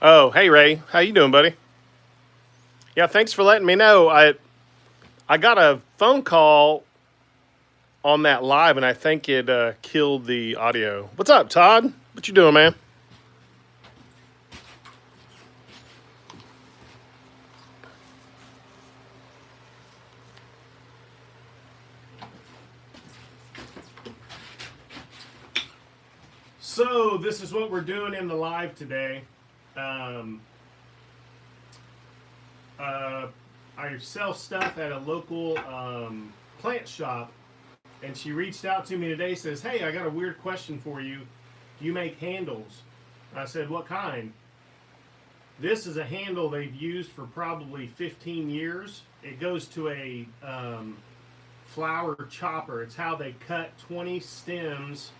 Oh, hey Ray, how you doing, buddy? Yeah, thanks for letting me know. I got a phone call on that live, and I think it killed the audio. What's up, Todd? What you doing, man? So this is what we're doing in the live today. Um, uh, I sell stuff at a local plant shop, and she reached out to me today. Says, "Hey, I got a weird question for you. Do you make handles?" I said, "What kind?" This is a handle they've used for probably 15 years. It goes to a flower chopper. It's how they cut 20 stems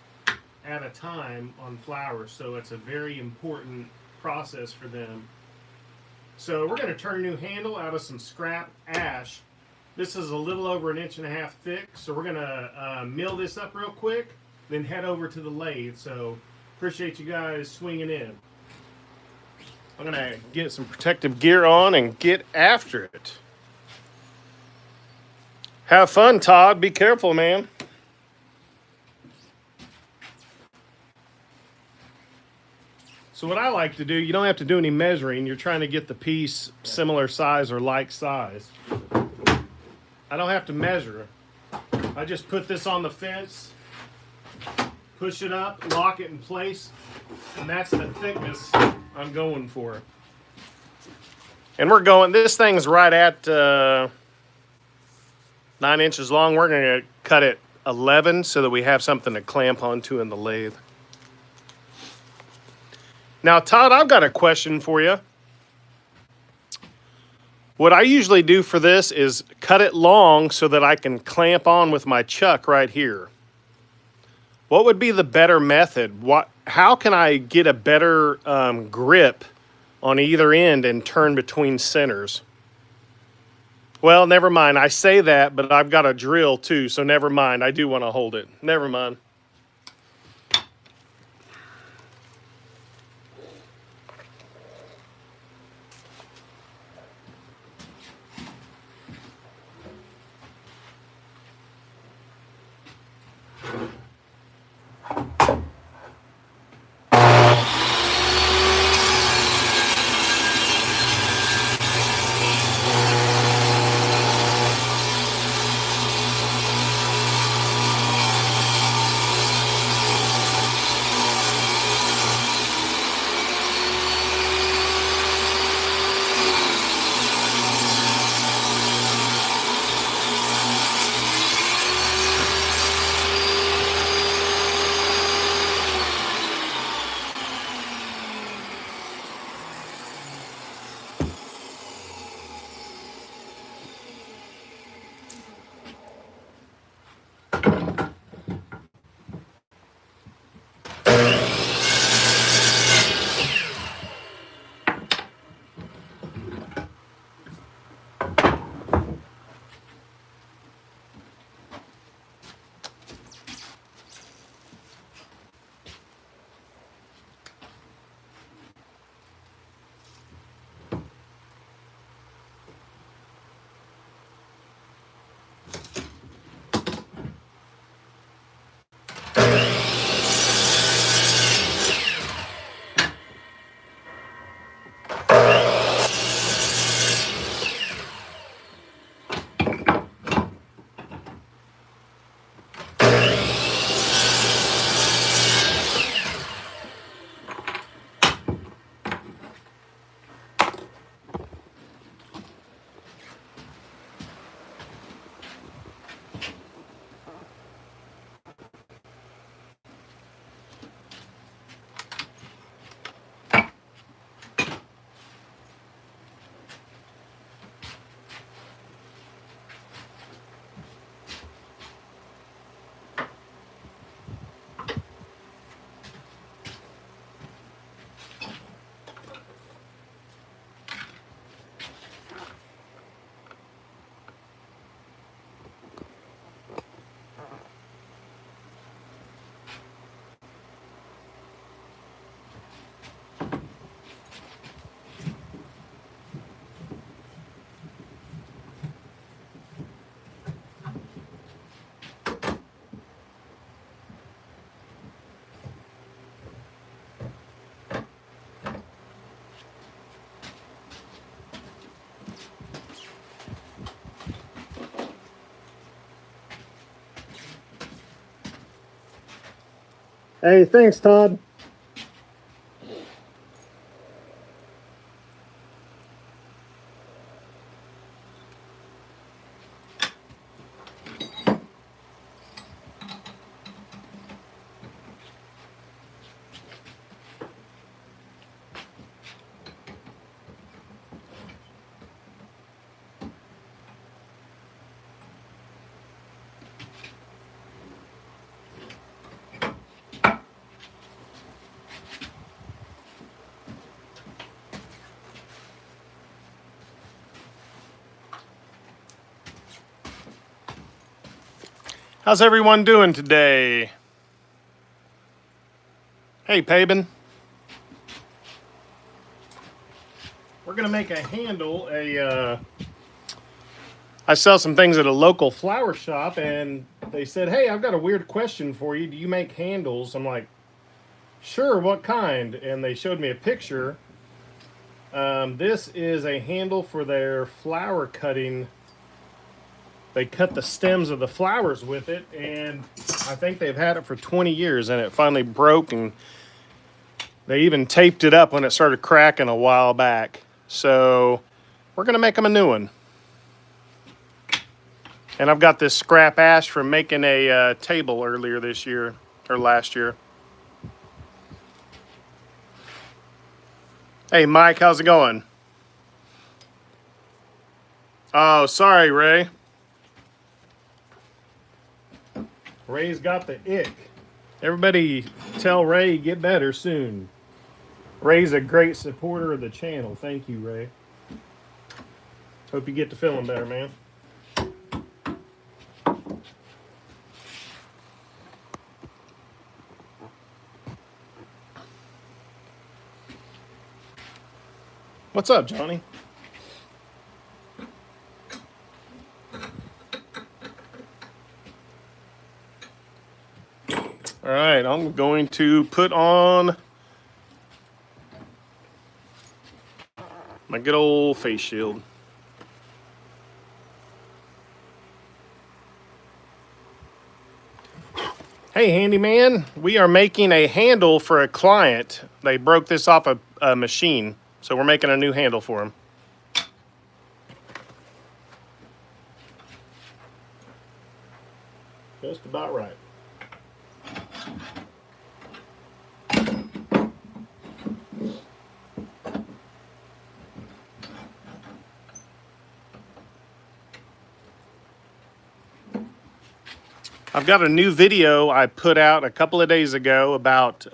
at a time on flowers. So it's a very important process for them. So we're going to turn a new handle out of some scrap ash. This is a little over 1.5 inches thick. So we're going to mill this up real quick, then head over to the lathe. So appreciate you guys swinging in. I'm going to get some protective gear on and get after it. Have fun, Todd. Be careful, man. So what I like to do, you don't have to do any measuring. You're trying to get the piece similar size or like size. I don't have to measure. I just put this on the fence, push it up, lock it in place, and that's the thickness I'm going for. And we're going, this thing's right at 9 inches long. We're going to cut it 11 so that we have something to clamp onto in the lathe. Now, Todd, I've got a question for you. What I usually do for this is cut it long so that I can clamp on with my chuck right here. What would be the better method? How can I get a better grip on either end and turn between centers? Well, never mind. I say that, but I've got a drill too, so never mind. I do want to hold it. Never mind. Hey, thanks, Todd. How's everyone doing today? Hey, Pabin. We're gonna make a handle. I sell some things at a local flower shop, and they said, "Hey, I've got a weird question for you. Do you make handles?" I'm like, "Sure. What kind?" And they showed me a picture. This is a handle for their flower cutting. They cut the stems of the flowers with it, and I think they've had it for 20 years, and it finally broke, and they even taped it up when it started cracking a while back. So we're going to make them a new one. And I've got this scrap ash from making a table earlier this year, or last year. Hey, Mike, how's it going? Oh, sorry, Ray. Ray's got the ick. Everybody tell Ray get better soon. Ray's a great supporter of the channel. Thank you, Ray. Hope you get to feeling better, man. What's up, Johnny? All right, I'm going to put on my good old face shield. Hey, handyman, we are making a handle for a client. They broke this off a machine, so we're making a new handle for him. Just about right. I've got a new video I put out a couple of days ago about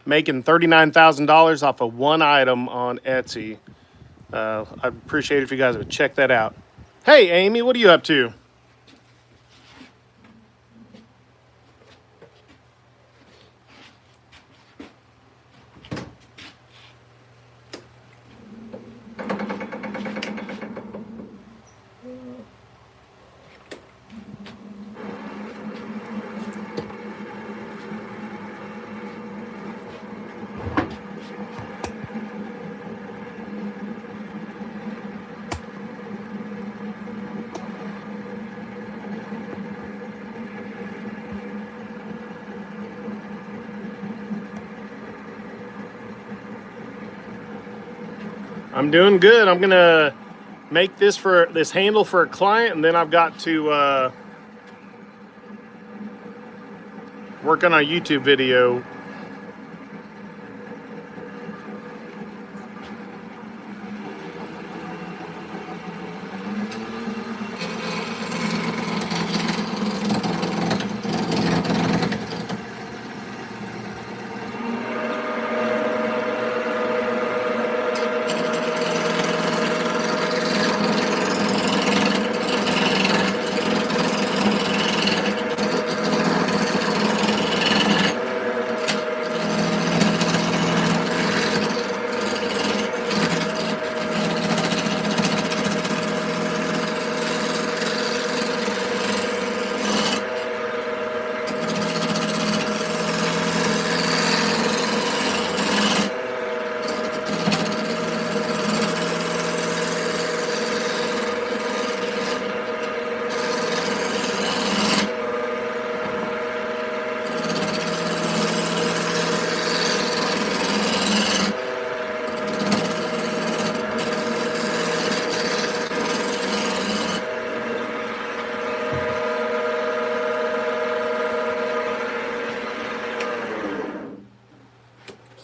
making $39,000 off of one item on Etsy. I'd appreciate it if you guys would check that out. Hey, Amy, what are you up to? I'm doing good. I'm gonna make this handle for a client, and then I've got to work on a YouTube video.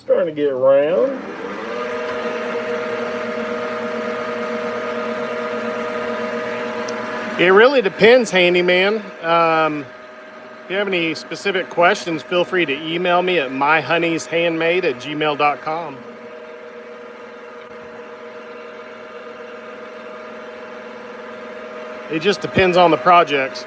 Starting to get round. It really depends, handyman. If you have any specific questions, feel free to email me at myhoneyshandmade@gmail.com. It just depends on the projects.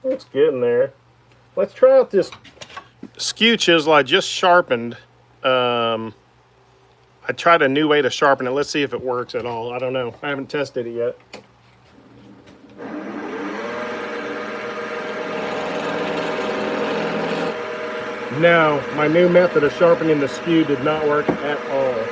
It's getting there. Let's try out this skew chisel I just sharpened. I tried a new way to sharpen it. Let's see if it works at all. I don't know. I haven't tested it yet. No, my new method of sharpening the skew did not work at all.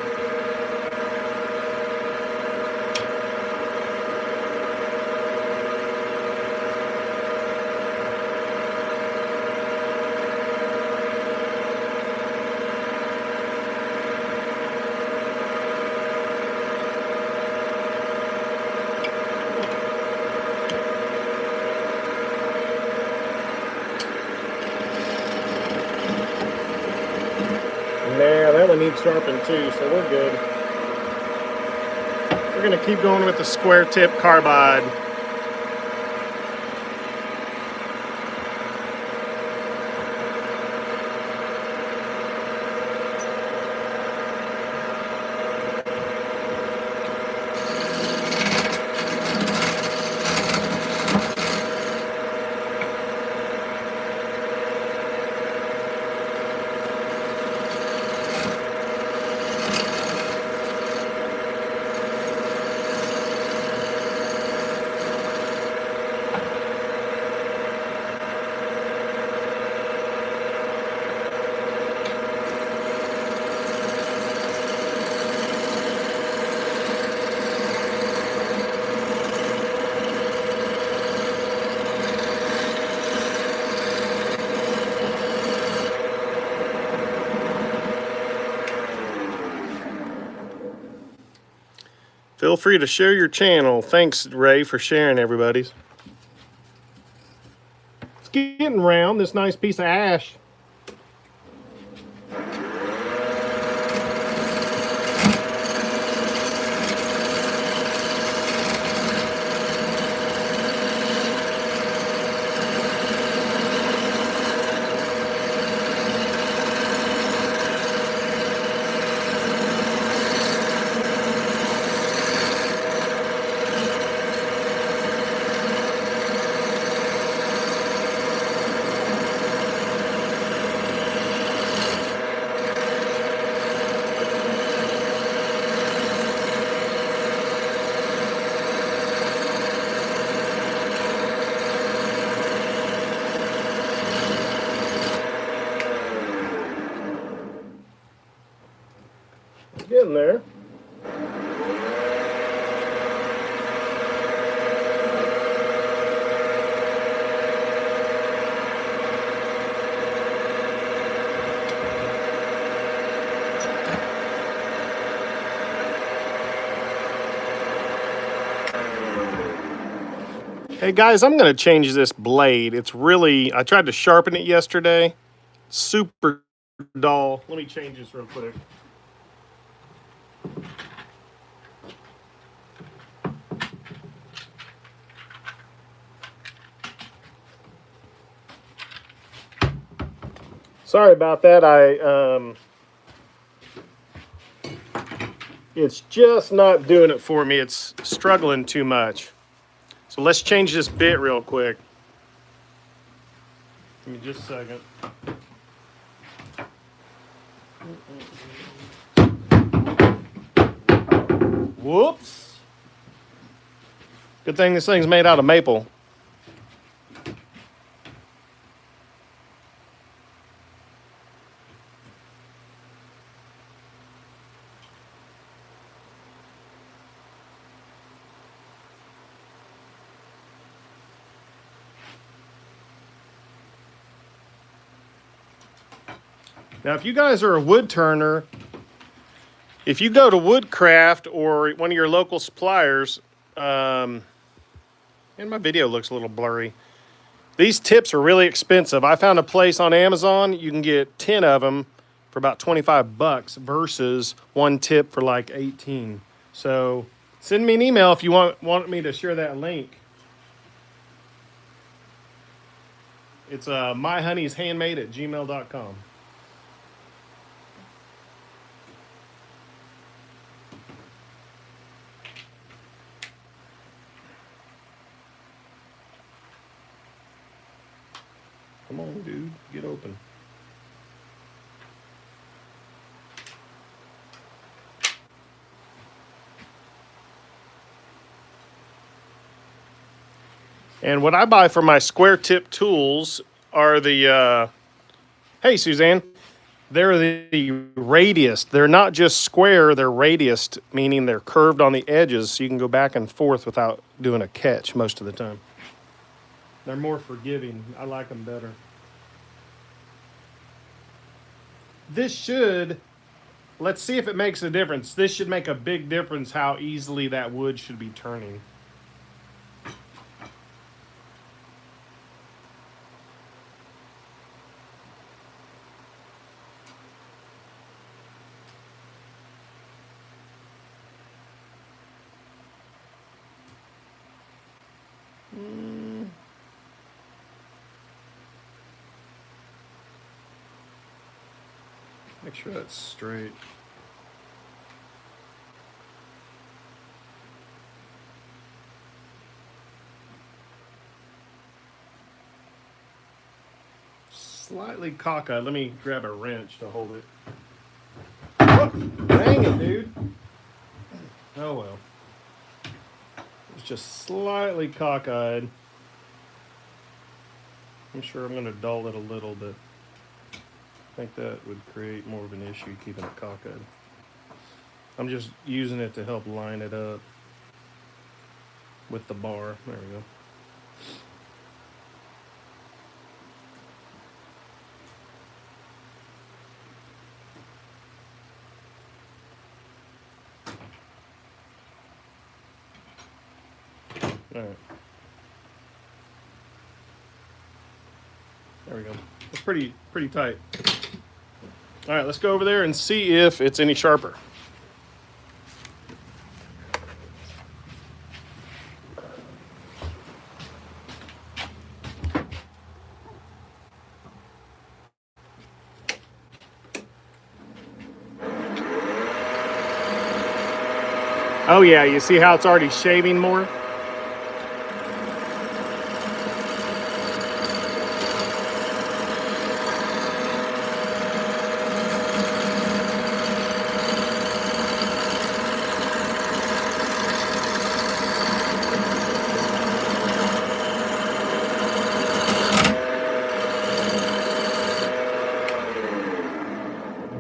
Nah, that one needs sharpened too, so we're good. We're gonna keep going with the square tip carbide. Feel free to share your channel. Thanks, Ray, for sharing, everybody's. It's getting round, this nice piece of ash. Getting there. Hey guys, I'm going to change this blade. It's really, I tried to sharpen it yesterday. Super dull. Let me change this real quick. Sorry about that. It's just not doing it for me. It's struggling too much. So let's change this bit real quick. Give me just a second. Whoops. Good thing this thing's made out of maple. Now, if you guys are a wood turner, if you go to Woodcraft or one of your local suppliers, and my video looks a little blurry, these tips are really expensive. I found a place on Amazon, you can get 10 of them for about 25 bucks versus one tip for like 18. So send me an email if you want me to share that link. It's myhoneyshandmade@gmail.com. Come on, dude, get open. And what I buy for my square tip tools are the, hey, Suzanne, they're the radiused. They're not just square, they're radiused, meaning they're curved on the edges so you can go back and forth without doing a catch most of the time. They're more forgiving. I like them better. This should, let's see if it makes a difference. This should make a big difference how easily that wood should be turning. Make sure that's straight. Slightly cockeyed. Let me grab a wrench to hold it. Oh, dang it, dude. Oh well. It's just slightly cockeyed. I'm sure I'm going to dull it a little bit. I think that would create more of an issue keeping it cockeyed. I'm just using it to help line it up with the bar. There we go. All right. There we go. It's pretty tight. All right, let's go over there and see if it's any sharper. Oh yeah, you see how it's already shaving more?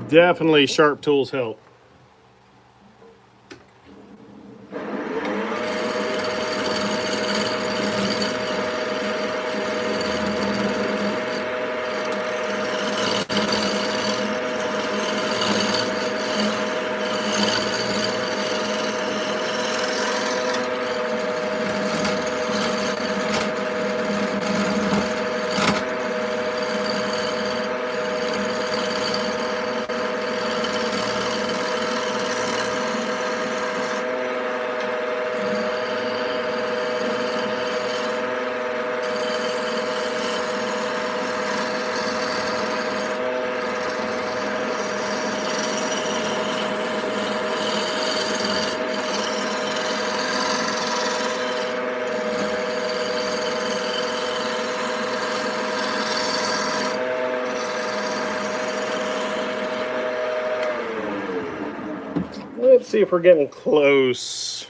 Definitely sharp tools help. Let's see if we're getting close.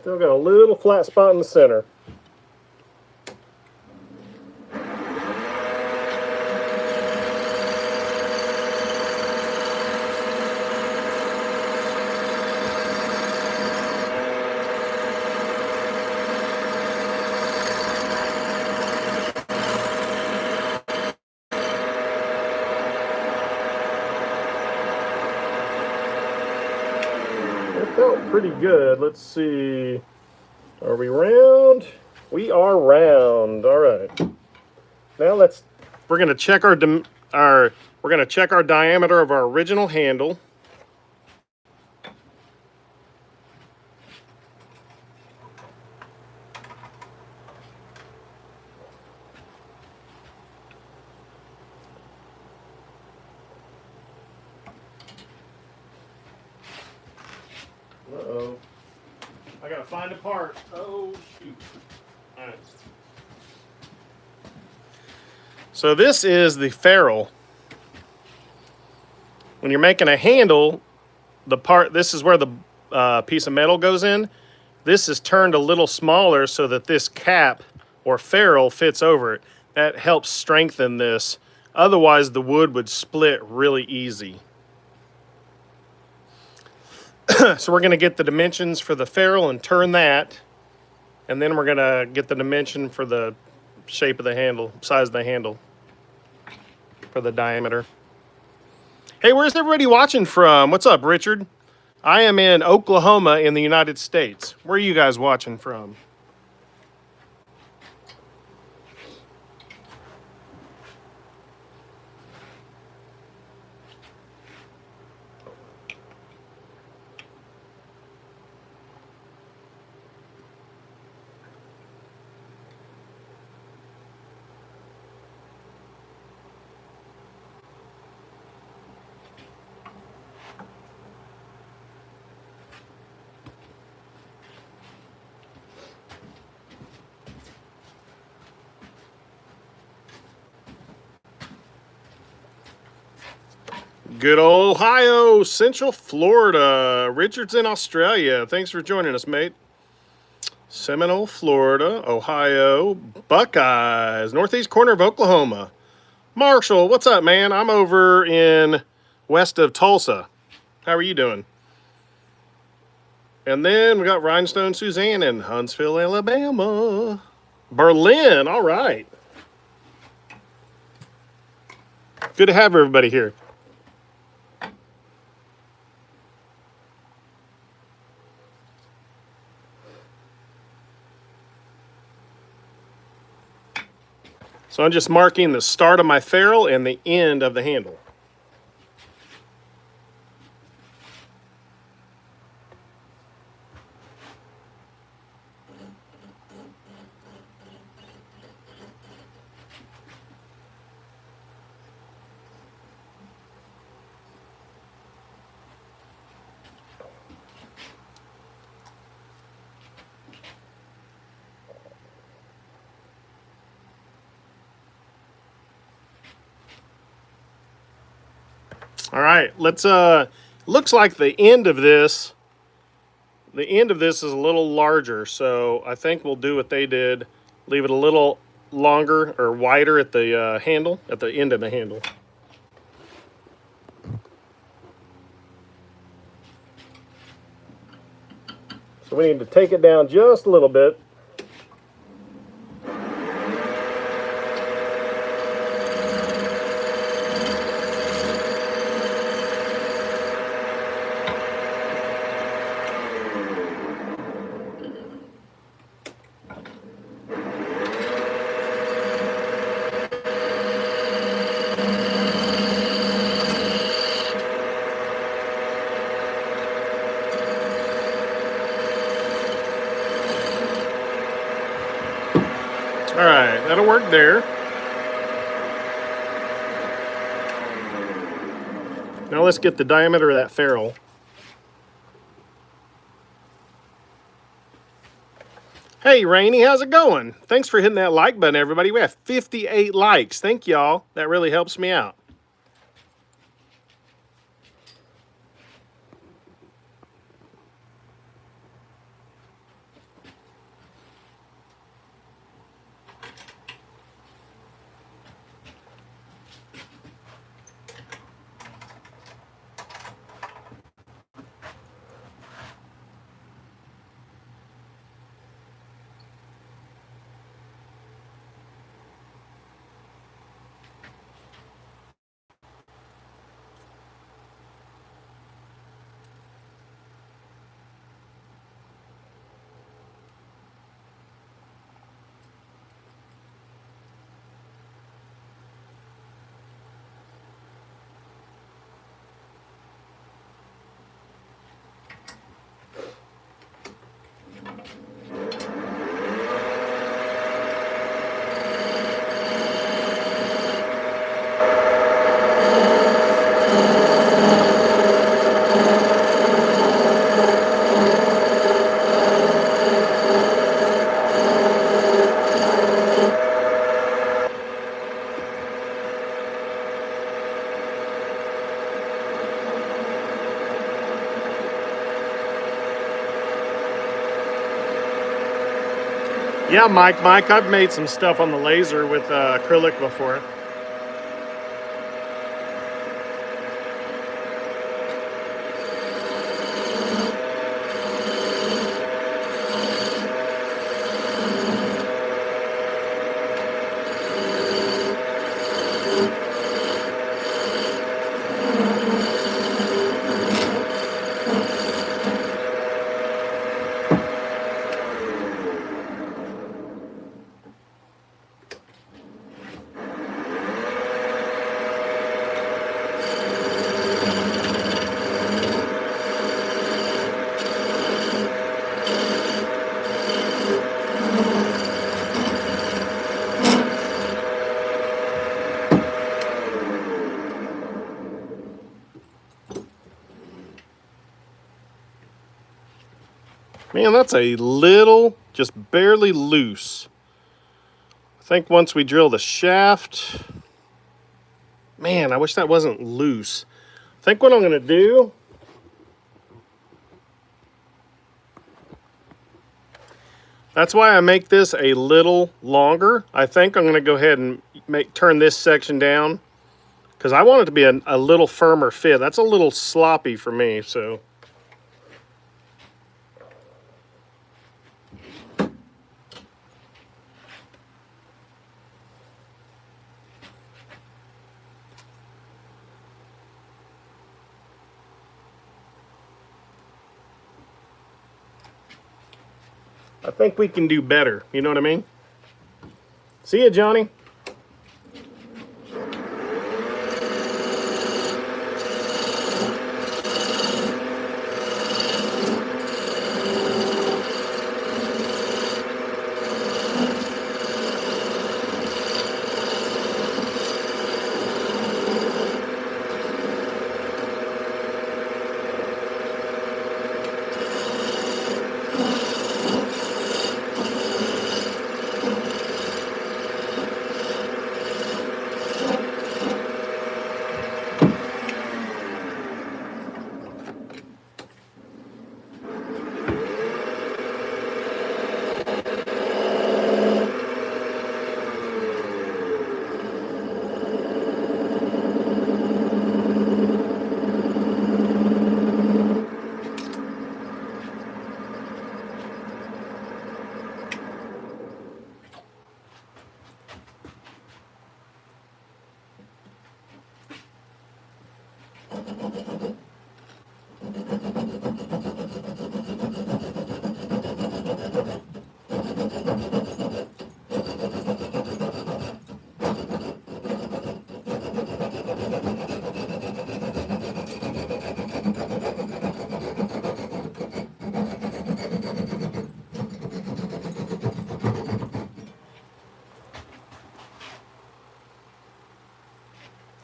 Still got a little flat spot in the center. out pretty good. Let's see. Are we round? We are round. All right. Now we're gonna check our diameter of our original handle. Uh-oh. I gotta find a part. Oh, shoot. All right. So this is the ferrule. When you're making a handle, this is where the piece of metal goes in. This is turned a little smaller so that this cap or ferrule fits over it. That helps strengthen this. Otherwise, the wood would split really easy. So we're going to get the dimensions for the ferrule and turn that. And then we're going to get the dimension for the shape of the handle, size of the handle, for the diameter. Hey, where's everybody watching from? What's up, Richard? I am in Oklahoma in the United States. Where are you guys watching from? Good old Ohio, Central Florida. Richard's in Australia. Thanks for joining us, mate. Seminole, Florida, Ohio, Buckeyes, northeast corner of Oklahoma. Marshall, what's up, man? I'm over in west of Tulsa. How are you doing? And then we got Rhinestone Suzanne in Huntsville, Alabama. Berlin, all right. Good to have everybody here. So I'm just marking the start of my ferrule and the end of the handle. All right, looks like the end of this is a little larger, so I think we'll do what they did, leave it a little longer or wider at the handle, at the end of the handle. So we need to take it down just a little bit. All right, that'll work there. Now let's get the diameter of that ferrule. Hey, Rainey, how's it going? Thanks for hitting that like button, everybody. We have 58 likes. Thank y'all. That really helps me out. Yeah, Mike, I've made some stuff on the laser with acrylic before. Man, that's a little, just barely loose. I think once we drill the shaft, man, I wish that wasn't loose. I think what I'm gonna do, that's why I make this a little longer. I think I'm gonna go ahead and turn this section down because I want it to be a little firmer fit. That's a little sloppy for me, so. I think we can do better, you know what I mean? See ya, Johnny.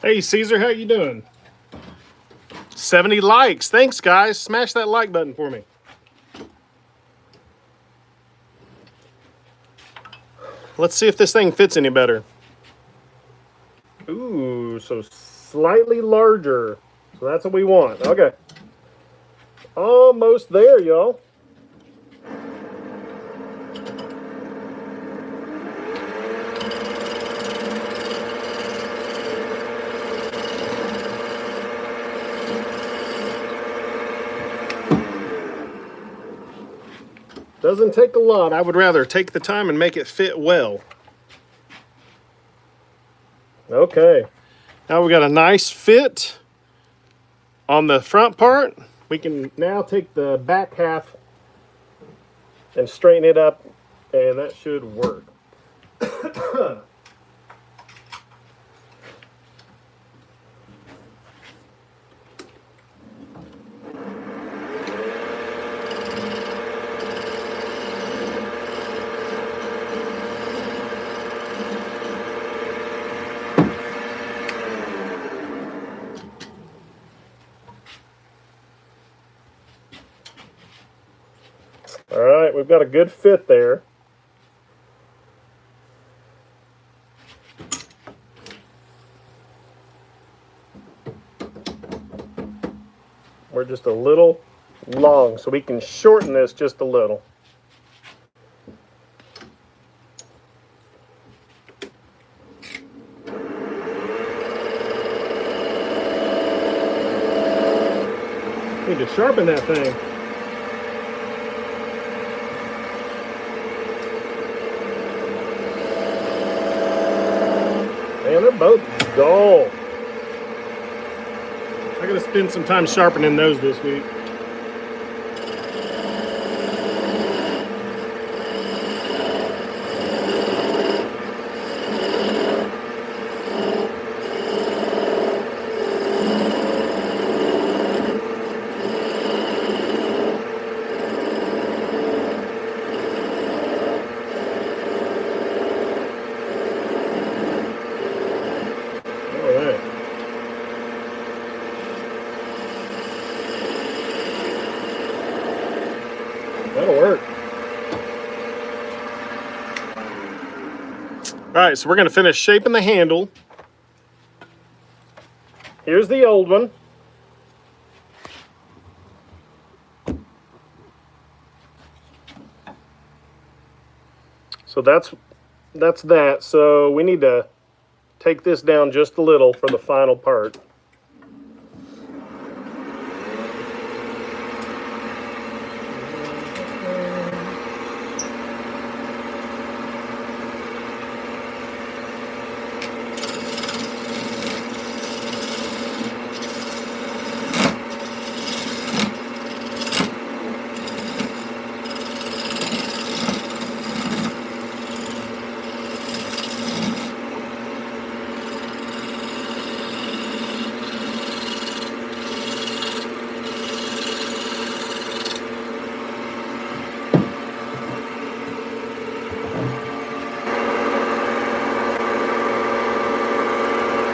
Hey, Caesar, how you doing? 70 likes. Thanks, guys. Smash that like button for me. Let's see if this thing fits any better. Ooh, so slightly larger. So that's what we want. Okay. Almost there, y'all. Doesn't take a lot. I would rather take the time and make it fit well. Okay. Now we got a nice fit on the front part. We can now take the back half and straighten it up, and that should work. All right, we've got a good fit there. We're just a little long, so we can shorten this just a little. Need to sharpen that thing. Man, they're both dull. I gotta spend some time sharpening those this week. That'll work. All right, so we're going to finish shaping the handle. Here's the old one. So that's that. So we need to take this down just a little for the final part.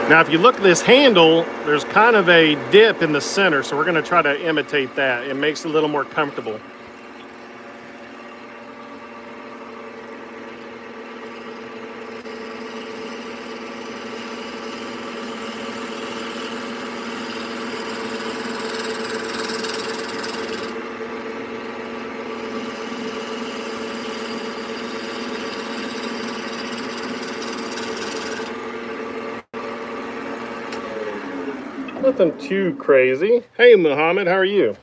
Now, if you look at this handle, there's kind of a dip in the center, so we're going to try to imitate that. It makes it a little more comfortable. Nothing too crazy. Hey, Muhammad, how are you?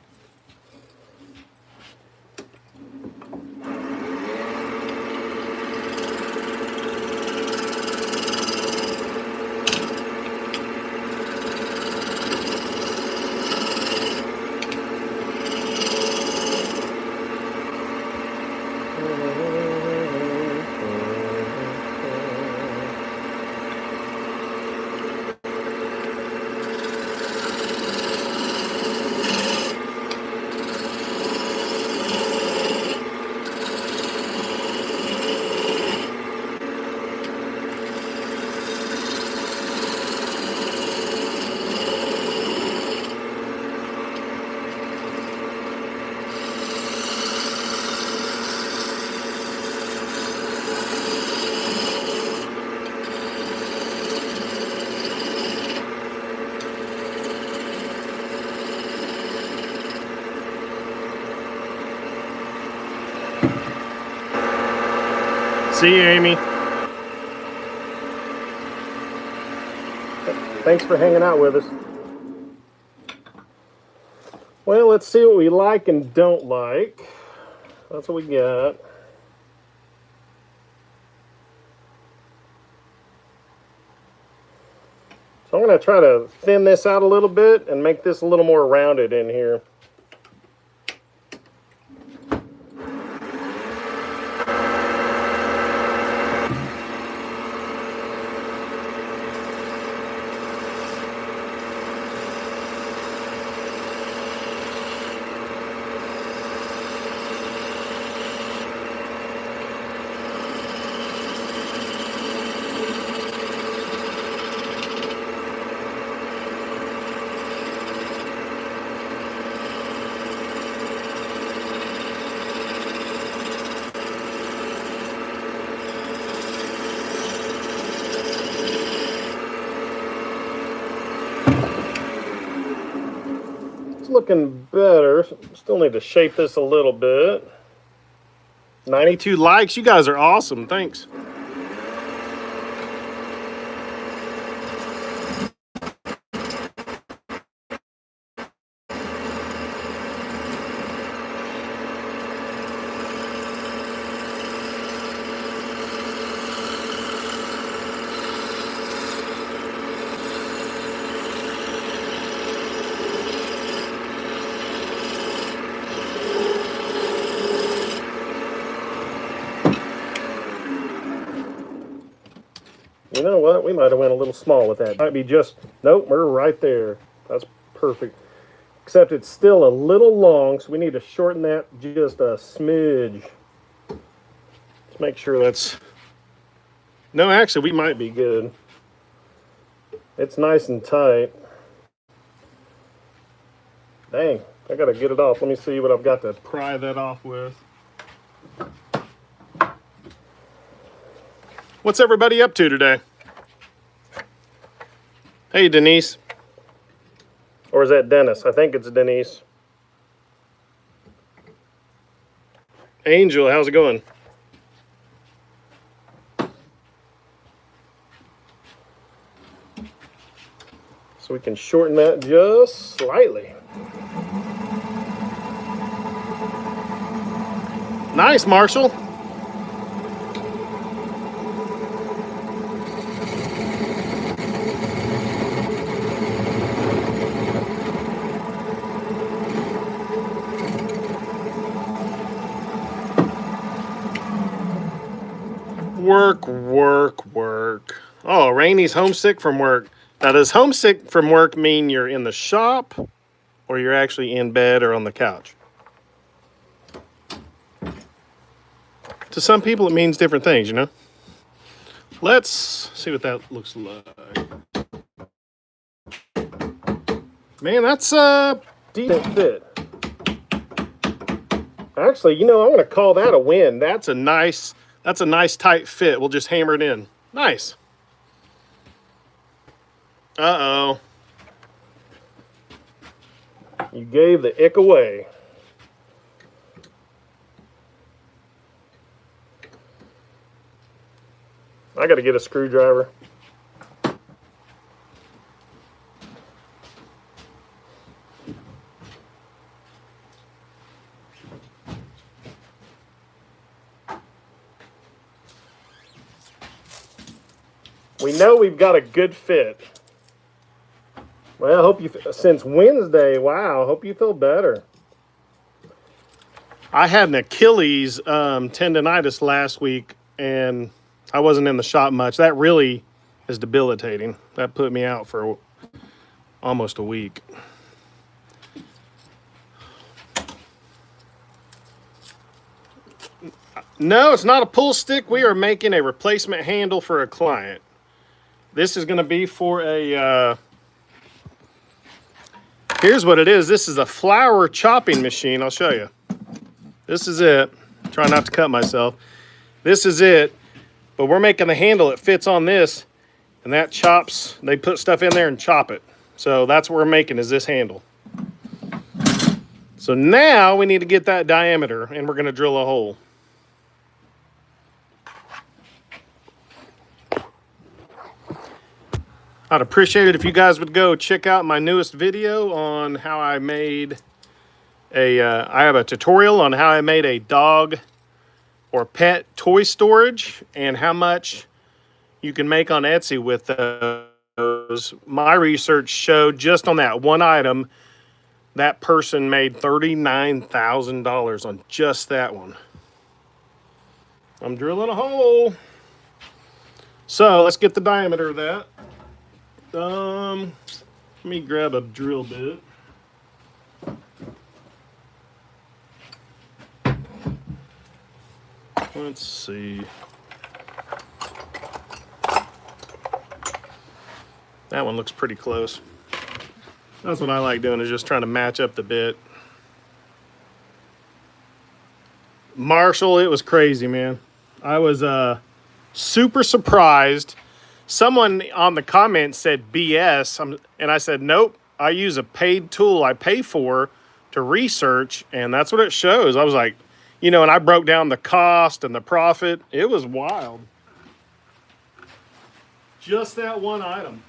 See you, Amy. Thanks for hanging out with us. Well, let's see what we like and don't like. That's what we got. So I'm going to try to thin this out a little bit and make this a little more rounded in here. Looking better. Still need to shape this a little bit. 92 likes. You guys are awesome. Thanks. You know what? We might have went a little small with that. Might be just, nope, we're right there. That's perfect. Except it's still a little long, so we need to shorten that just a smidge. Let's make sure that's... No, actually, we might be good. It's nice and tight. Dang, I gotta get it off. Let me see what I've got to pry that off with. What's everybody up to today? Hey, Denise. Or is that Dennis? I think it's Denise. Angel, how's it going? So we can shorten that just slightly. Nice, Marshall. Work, work, work. Oh, Rainy's homesick from work. Now, does homesick from work mean you're in the shop or you're actually in bed or on the couch? To some people, it means different things, you know? Let's see what that looks like. Man, that's a decent fit. Actually, you know, I'm going to call that a win. That's a nice tight fit. We'll just hammer it in. Nice. Uh-oh. You gave the ick away. I got to get a screwdriver. We know we've got a good fit. Well, I hope you, since Wednesday, wow, I hope you feel better. I had an Achilles tendonitis last week, and I wasn't in the shop much. That really is debilitating. That put me out for almost a week. No, it's not a pull stick. We are making a replacement handle for a client. This is going to be for a... Here's what it is. This is a flower chopping machine. I'll show you. This is it. Try not to cut myself. This is it. But we're making the handle. It fits on this. And that chops. They put stuff in there and chop it. So that's what we're making is this handle. So now we need to get that diameter. And we're going to drill a hole. I'd appreciate it if you guys would go check out my newest video on how I made a, I have a tutorial on how I made a dog or pet toy storage and how much you can make on Etsy with those. My research showed just on that one item, that person made $39,000 on just that one. I'm drilling a hole. So let's get the diameter of that. Let me grab a drill bit. Let's see. That one looks pretty close. That's what I like doing, is just trying to match up the bit. Marshall, it was crazy, man. I was super surprised. Someone on the comments said BS, and I said, nope, I use a paid tool I pay for to research, and that's what it shows. I was like, you know, and I broke down the cost and the profit. It was wild. Just that one item.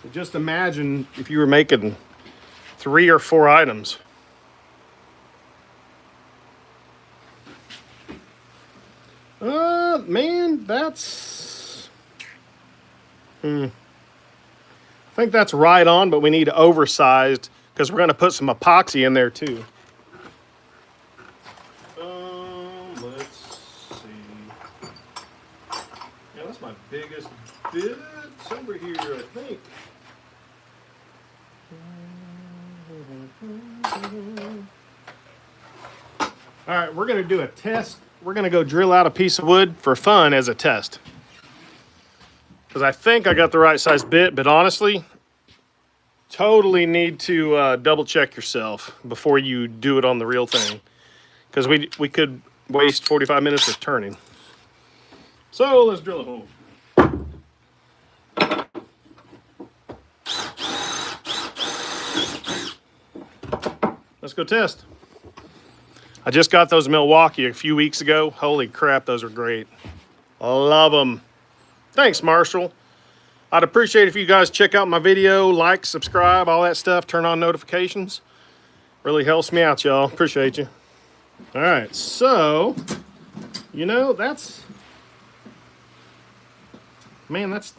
So just imagine if you were making 3 or 4 items. Man, that's... I think that's right on, but we need oversized because we're going to put some epoxy in there too. Let's see. biggest bits over here, I think. All right, we're going to do a test. We're going to go drill out a piece of wood for fun as a test. Because I think I got the right size bit, but honestly, totally need to double check yourself before you do it on the real thing. Because we could waste 45 minutes of turning. So let's drill a hole. Let's go test. I just got those Milwaukee a few weeks ago. Holy crap, those are great. I love them. Thanks, Marshall. I'd appreciate if you guys check out my video, like, subscribe, all that stuff, turn on notifications. Really helps me out, y'all. Appreciate you. All right, so, you know, that's, man, that's,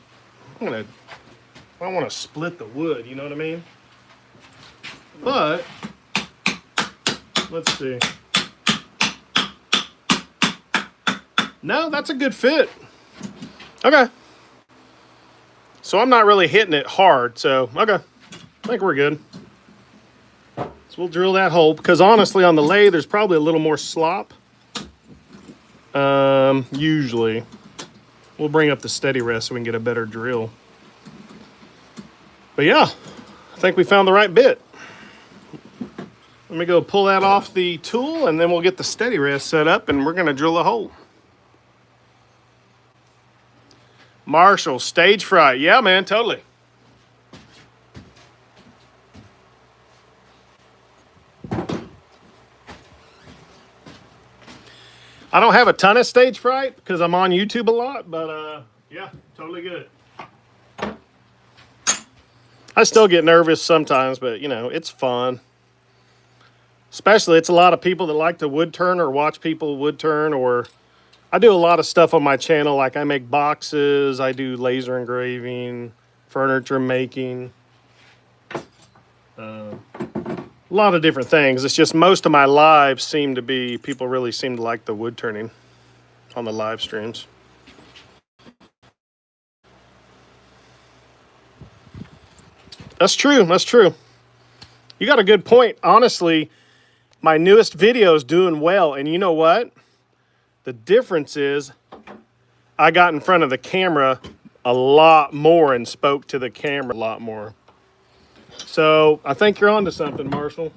I don't want to split the wood, you know what I mean? But, let's see. No, that's a good fit. Okay. So I'm not really hitting it hard, so, okay. I think we're good. So we'll drill that hole, because honestly, on the lathe, there's probably a little more slop. Usually. We'll bring up the steady rest so we can get a better drill. But yeah, I think we found the right bit. Let me go pull that off the tool, and then we'll get the steady rest set up, and we're going to drill a hole. Marshall, stage fright. Yeah, man, totally. I don't have a ton of stage fright because I'm on YouTube a lot, but yeah, totally good. I still get nervous sometimes, but you know, it's fun. Especially, it's a lot of people that like to wood turn or watch people wood turn, or I do a lot of stuff on my channel, like I make boxes, I do laser engraving, furniture making, a lot of different things. It's just most of my lives seem to be, people really seem to like the wood turning on the live streams. That's true, that's true. You got a good point. Honestly, my newest video is doing well, and you know what? The difference is I got in front of the camera a lot more and spoke to the camera a lot more. So I think you're onto something, Marshall.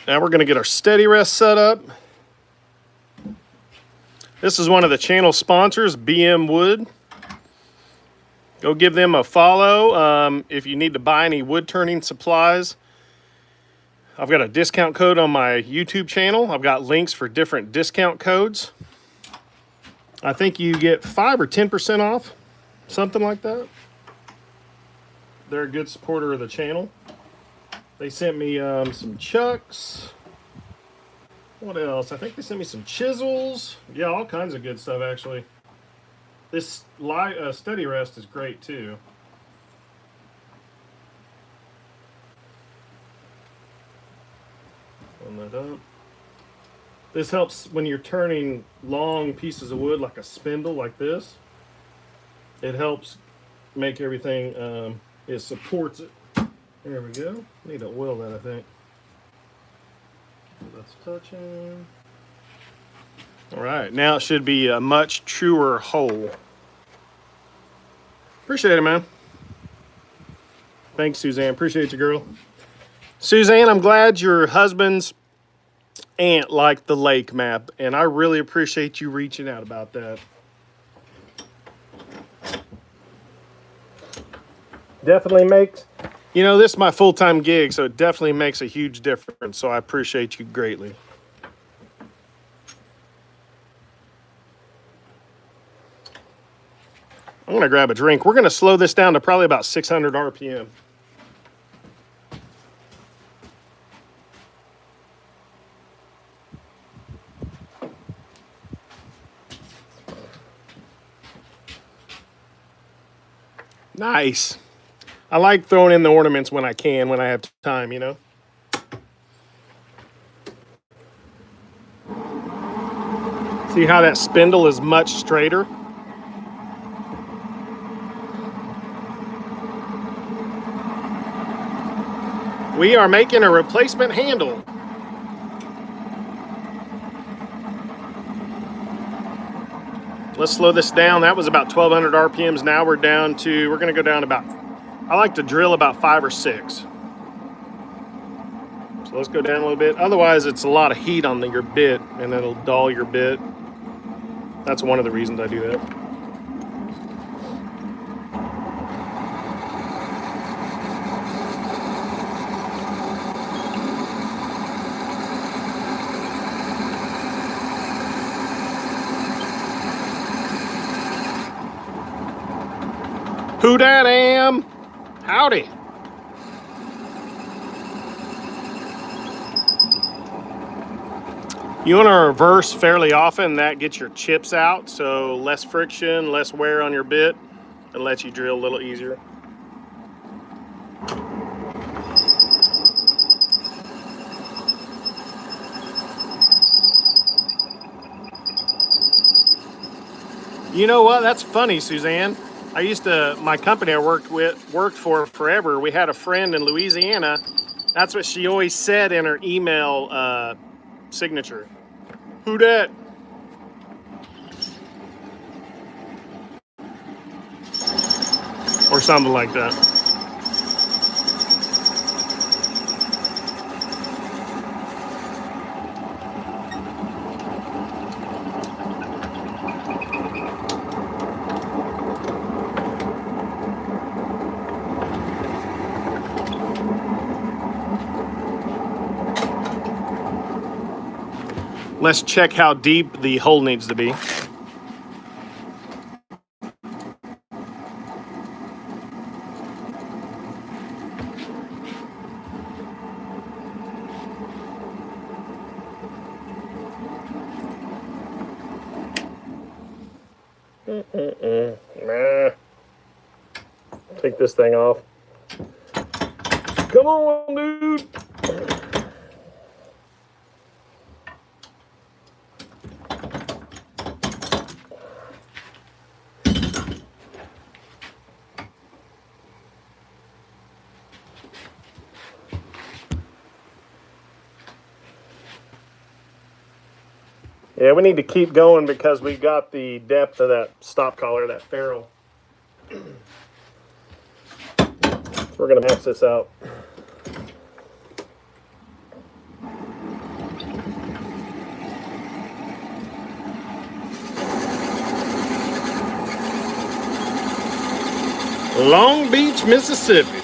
Now we're going to get our steady rest set up. This is one of the channel sponsors, BM Wood. Go give them a follow if you need to buy any wood turning supplies. I've got a discount code on my YouTube channel. I've got links for different discount codes. I think you get 5 or 10% off, something like that. They're a good supporter of the channel. They sent me some chucks. What else? I think they sent me some chisels. Yeah, all kinds of good stuff, actually. This steady rest is great, too. Open that up. This helps when you're turning long pieces of wood, like a spindle, like this. It helps make everything, it supports it. There we go. Need to oil that, I think. That's touching. All right, now it should be a much truer hole. Appreciate it, man. Thanks, Suzanne. Appreciate you, girl. Suzanne, I'm glad your husband's aunt liked the lake map, and I really appreciate you reaching out about that. Definitely makes, you know, this is my full-time gig, so it definitely makes a huge difference, so I appreciate you greatly. I'm going to grab a drink. We're going to slow this down to probably about 600 RPM. Nice. I like throwing in the ornaments when I can, when I have time, you know. See how that spindle is much straighter? We are making a replacement handle. Let's slow this down. That was about 1200 RPMs. Now we're down to, we're going to go down about, I like to drill about 5 or 6. So let's go down a little bit. Otherwise, it's a lot of heat on your bit and it'll dull your bit. That's one of the reasons I do that. Who dat am? Howdy. You want to reverse fairly often. That gets your chips out, so less friction, less wear on your bit, and lets you drill a little easier. You know what? That's funny, Suzanne. I used to, my company I worked for forever. We had a friend in Louisiana. That's what she always said in her email signature. Who dat? Or something like that. Let's check how deep the hole needs to be. Nah. Take this thing off. Come on, dude. Yeah, we need to keep going because we got the depth of that stop collar, that ferrule. We're going to max this out. Long Beach, Mississippi.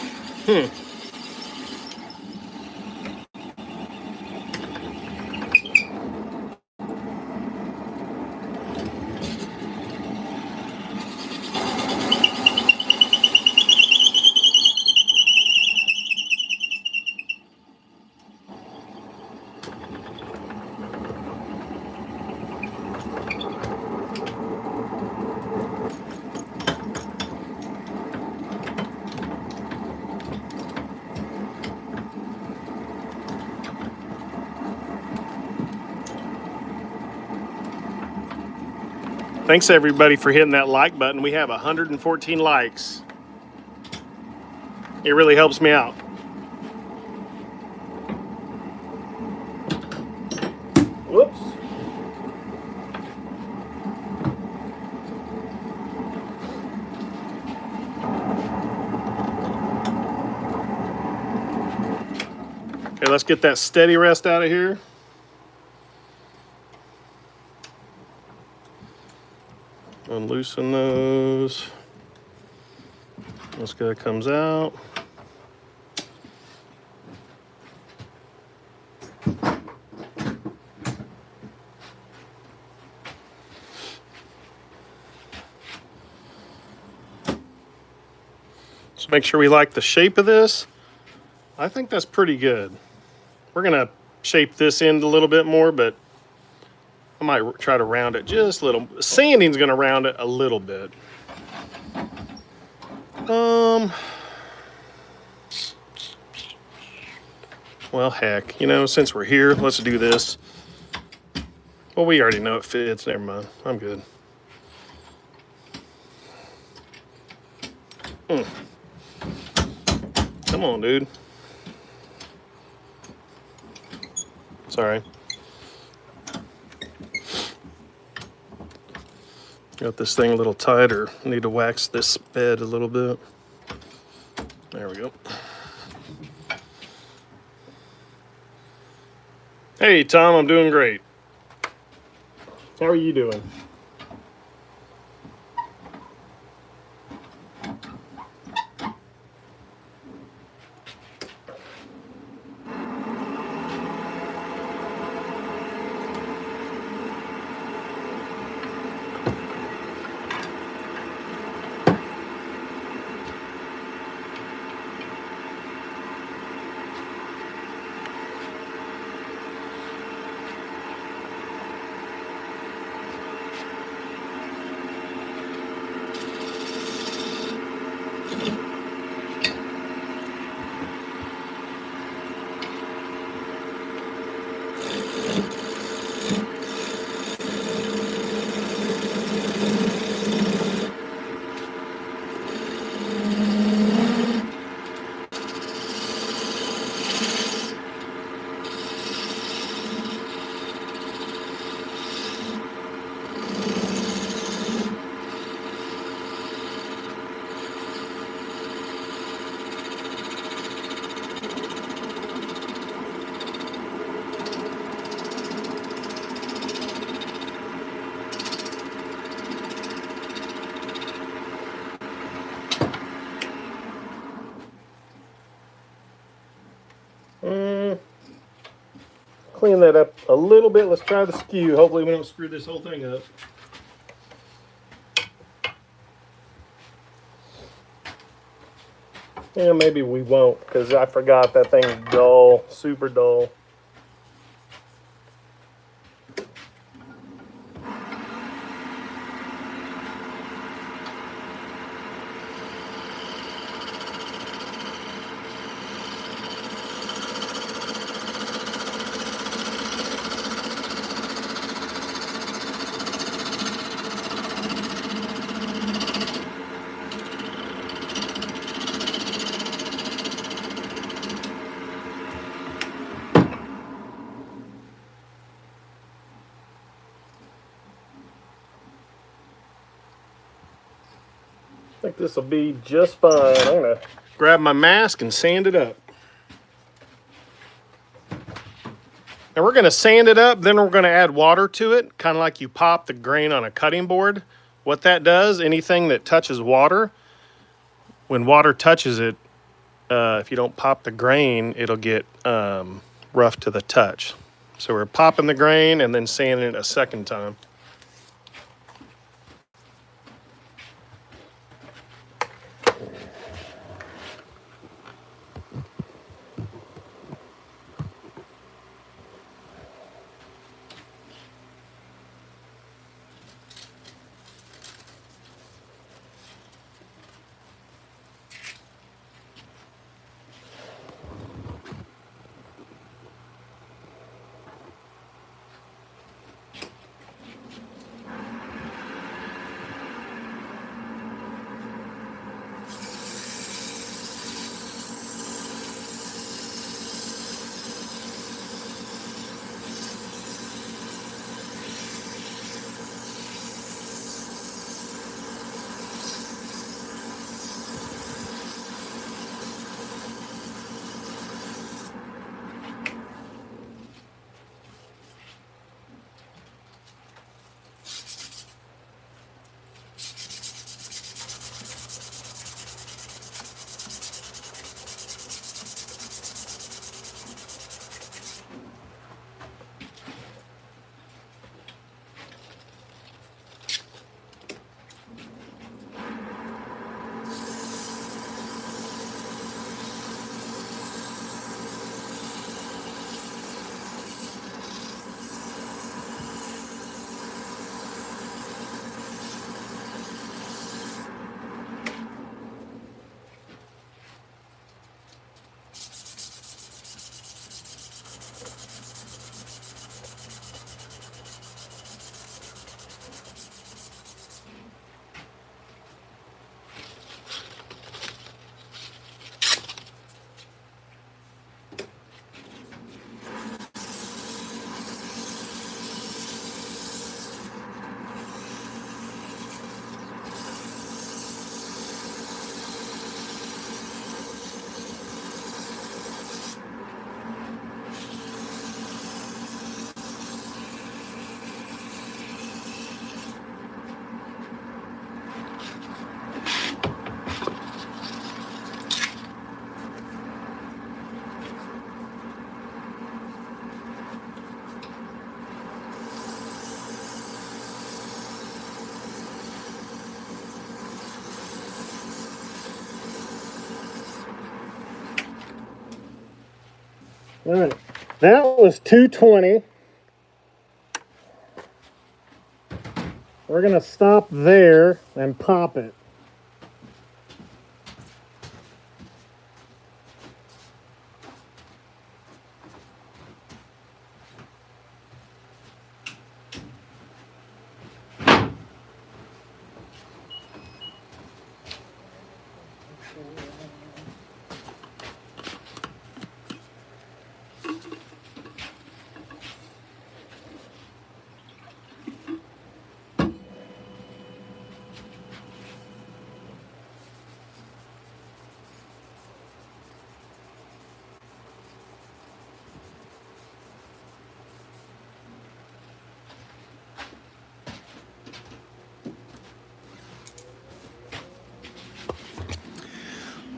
Thanks everybody for hitting that like button. We have 114 likes. It really helps me out. Whoops. Okay, let's get that steady rest out of here. Unloosen those. This guy comes out. So make sure we like the shape of this. I think that's pretty good. We're gonna shape this end a little bit more, but I might try to round it just a little. Sanding's gonna round it a little bit. Well, heck, you know, since we're here, let's do this. Well, we already know it fits. Never mind. I'm good. Come on, dude. Sorry. Got this thing a little tighter. Need to wax this bed a little bit. There we go. Hey, Tom, I'm doing great. How are you doing? Clean that up a little bit. Let's try the skew. Hopefully we don't screw this whole thing up. Yeah, maybe we won't, because I forgot that thing's dull, super dull. I think this will be just fine. I'm going to grab my mask and sand it up. And we're going to sand it up, then we're going to add water to it, kind of like you pop the grain on a cutting board. What that does, anything that touches water, when water touches it, if you don't pop the grain, it'll get rough to the touch. So we're popping the grain and then sanding it a second time. All right, that was 220. We're gonna stop there and pop it.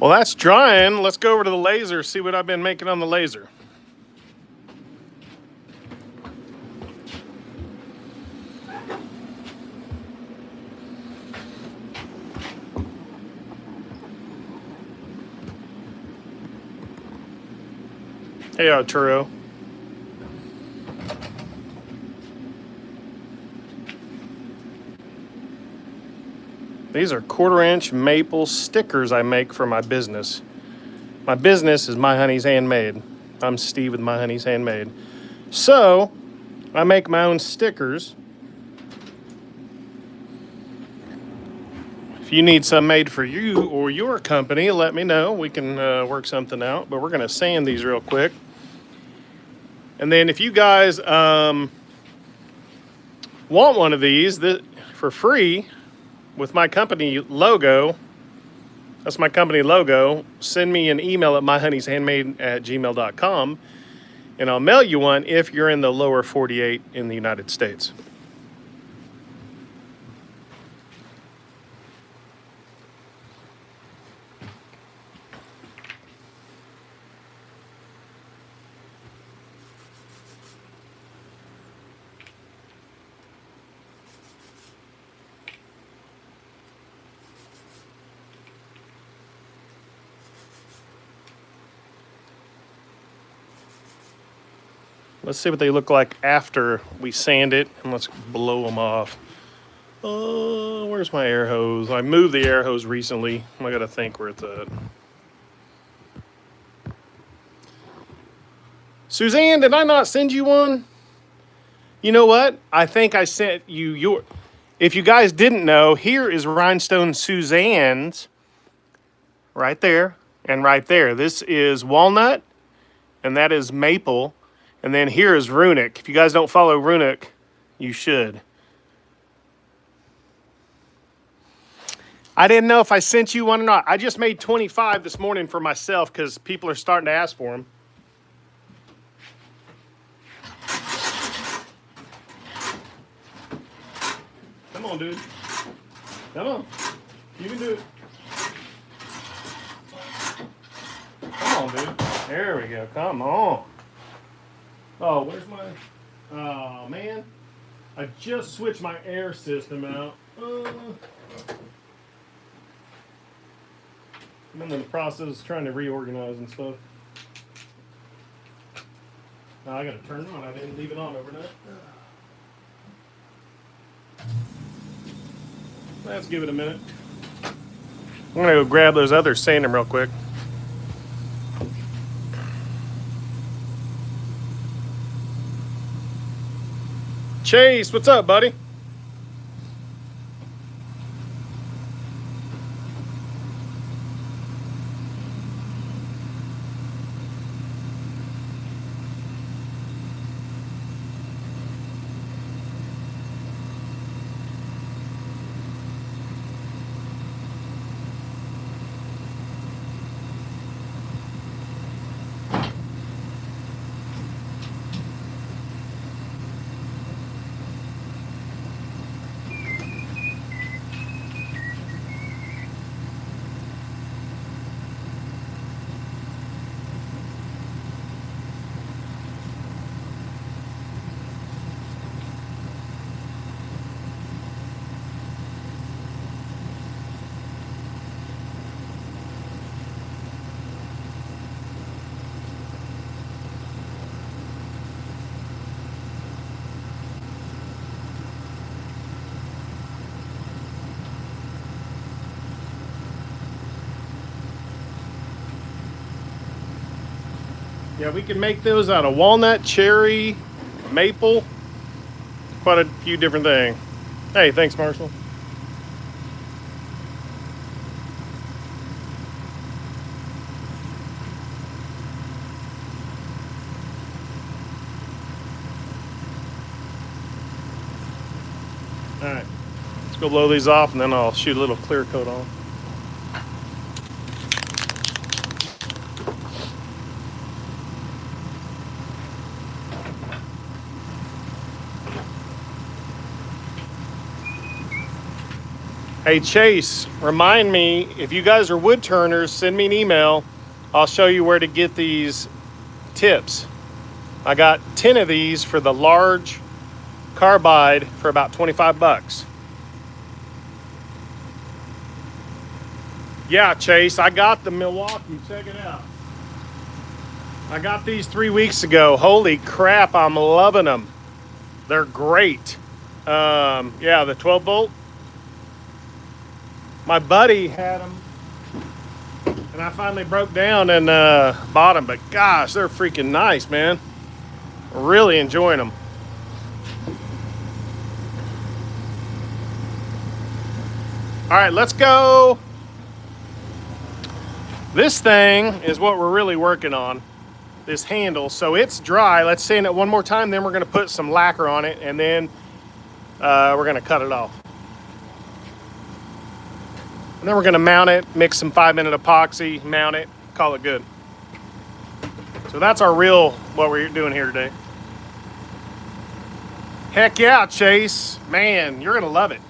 Well, that's drying. Let's go over to the laser, see what I've been making on the laser. Hey, Arturo. These are 1/4-inch maple stickers I make for my business. My business is My Honey's Handmade. I'm Steve with My Honey's Handmade. So, I make my own stickers. If you need some made for you or your company, let me know. We can work something out. But we're going to sand these real quick. And then if you guys want one of these for free with my company logo, that's my company logo, send me an email at myhoneyshandmade@gmail.com, and I'll mail you one if you're in the lower 48 in the United States. Let's see what they look like after we sand it, and let's blow them off. Where's my air hose? I moved the air hose recently. I gotta think where it's at. Suzanne, did I not send you one? You know what? I think I sent you your... If you guys didn't know, here is Rhinestone Suzanne's. Right there and right there. This is walnut, and that is maple. And then here is runic. If you guys don't follow runic, you should. I didn't know if I sent you one or not. I just made 25 this morning for myself because people are starting to ask for them. Come on, dude. Come on. You can do it. Come on, dude. There we go. Come on. Oh, where's my... Oh, man. I just switched my air system out. I'm in the process of trying to reorganize and stuff. Now I gotta turn it on. I didn't leave it on overnight. Let's give it a minute. I'm gonna go grab those others, sand them real quick. Chase, what's up, buddy? Yeah, we can make those out of walnut, cherry, maple, quite a few different things. Hey, thanks, Marshall. All right, let's go blow these off, and then I'll shoot a little clear coat on. Hey, Chase, remind me, if you guys are wood turners, send me an email. I'll show you where to get these tips. I got 10 of these for the large carbide for about 25 bucks. Yeah, Chase, I got the Milwaukee. Check it out. I got these 3 weeks ago. Holy crap, I'm loving them. They're great. Yeah, the 12 volt. My buddy had them, and I finally broke down and bought them. But gosh, they're freaking nice, man. Really enjoying them. All right, let's go. This thing is what we're really working on, this handle. So it's dry. Let's sand it one more time, then we're gonna put some lacquer on it, and then we're gonna cut it off. And then we're gonna mount it, mix some 5-minute epoxy, mount it, call it good. So that's what we're doing here today. Heck yeah, Chase. Man, you're gonna love it.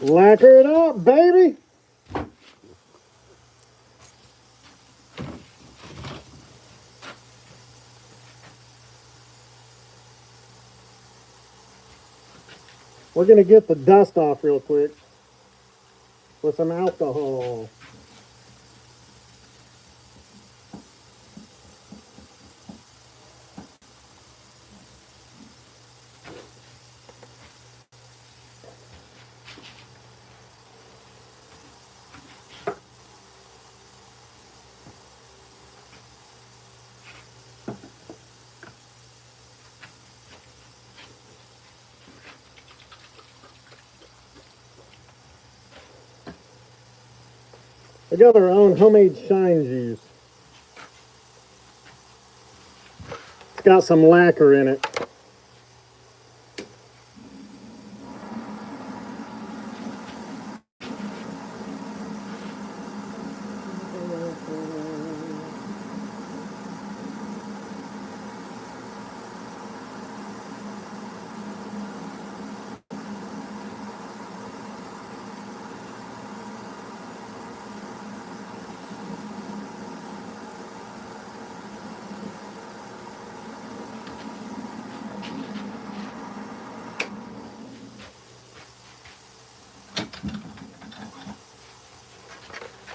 Lacquer it up, baby. We're gonna get the dust off real quick with some alcohol. We got our own homemade shine juice. It's got some lacquer in it.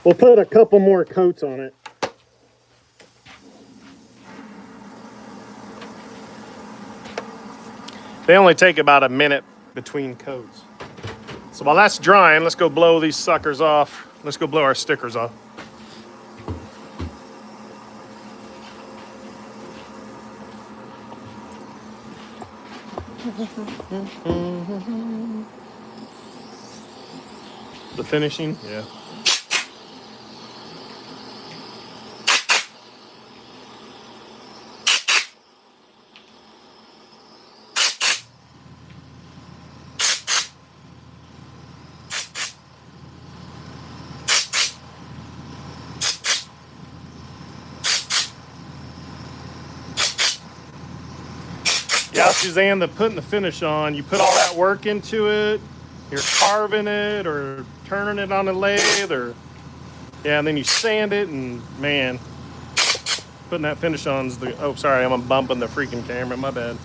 We'll put a couple more coats on it. They only take about a minute between coats. So while that's drying, let's go blow these suckers off. Let's go blow our stickers off. The finishing, yeah. Yeah, Suzanne, putting the finish on, you put all that work into it, you're carving it or turning it on a lathe, or yeah, and then you sand it, and man, putting that finish on is the, oh sorry, I'm bumping the freaking camera, my bad.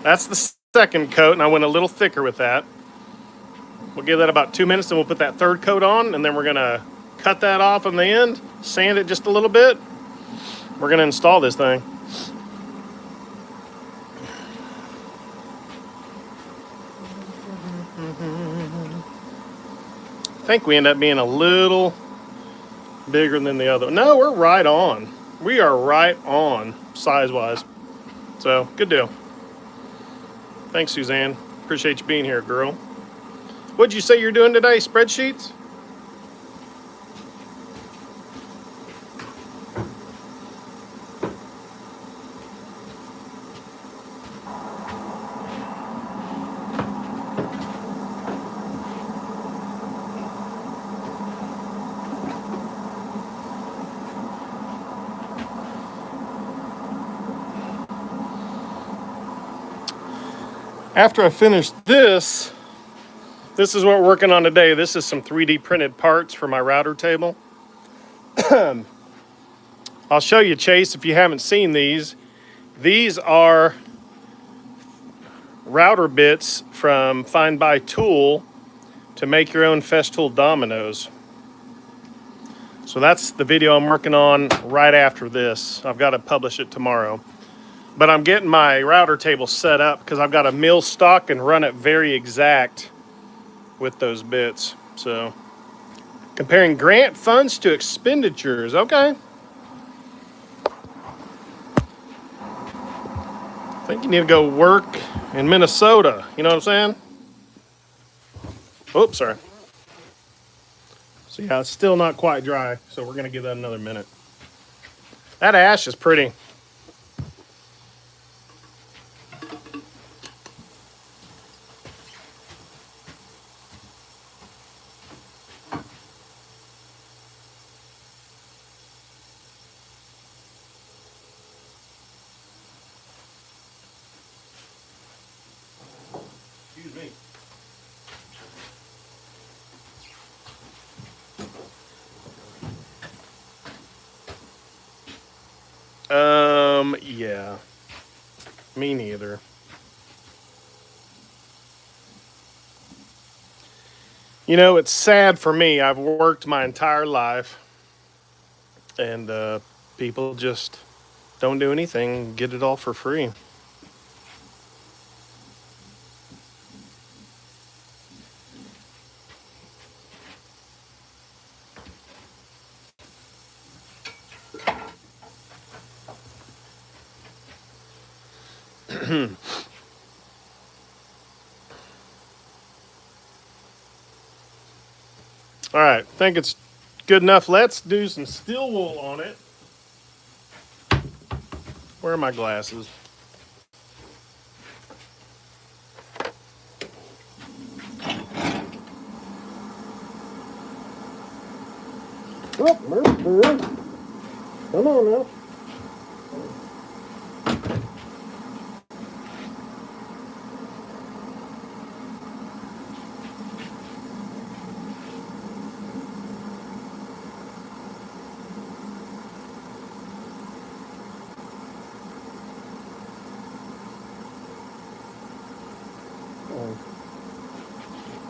That's the second coat, and I went a little thicker with that. We'll give that about 2 minutes, and we'll put that third coat on, and then we're gonna cut that off on the end, sand it just a little bit. We're gonna install this thing. I think we end up being a little bigger than the other. No, we're right on. We are right on size-wise. So, good deal. Thanks, Suzanne. Appreciate you being here, girl. What'd you say you're doing today? Spreadsheets? After I finish this, this is what we're working on today. This is some 3D printed parts for my router table. I'll show you, Chase, if you haven't seen these. These are router bits from Find Buy Tool to make your own Festool dominoes. So that's the video I'm working on right after this. I've got to publish it tomorrow. But I'm getting my router table set up because I've got to mill stock and run it very exact with those bits. So comparing grant funds to expenditures. Okay. I think you need to go work in Minnesota. You know what I'm saying? Oops, sorry. So yeah, it's still not quite dry. So we're going to give that another minute. That ash is pretty. Excuse me. Yeah. Me neither. You know, it's sad for me. I've worked my entire life, and people just don't do anything, get it all for free. All right, think it's good enough. Let's do some steel wool on it. Where are my glasses? Oh, come on now.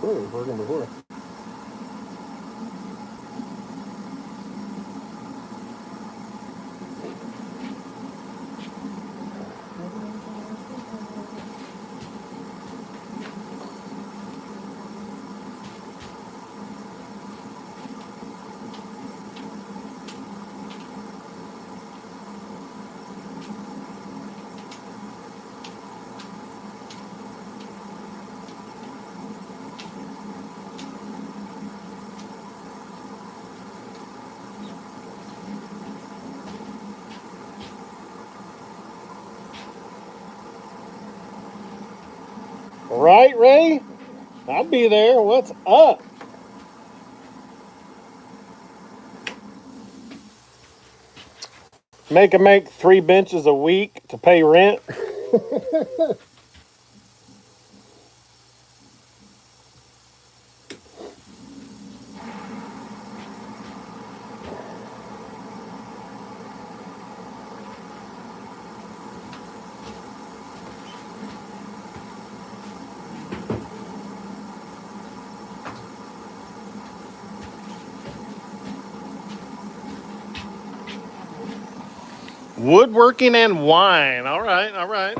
Oh, working before. Right, Ray? I'll be there. What's up? Make 3 benches a week to pay rent. Woodworking and wine. All right, all right.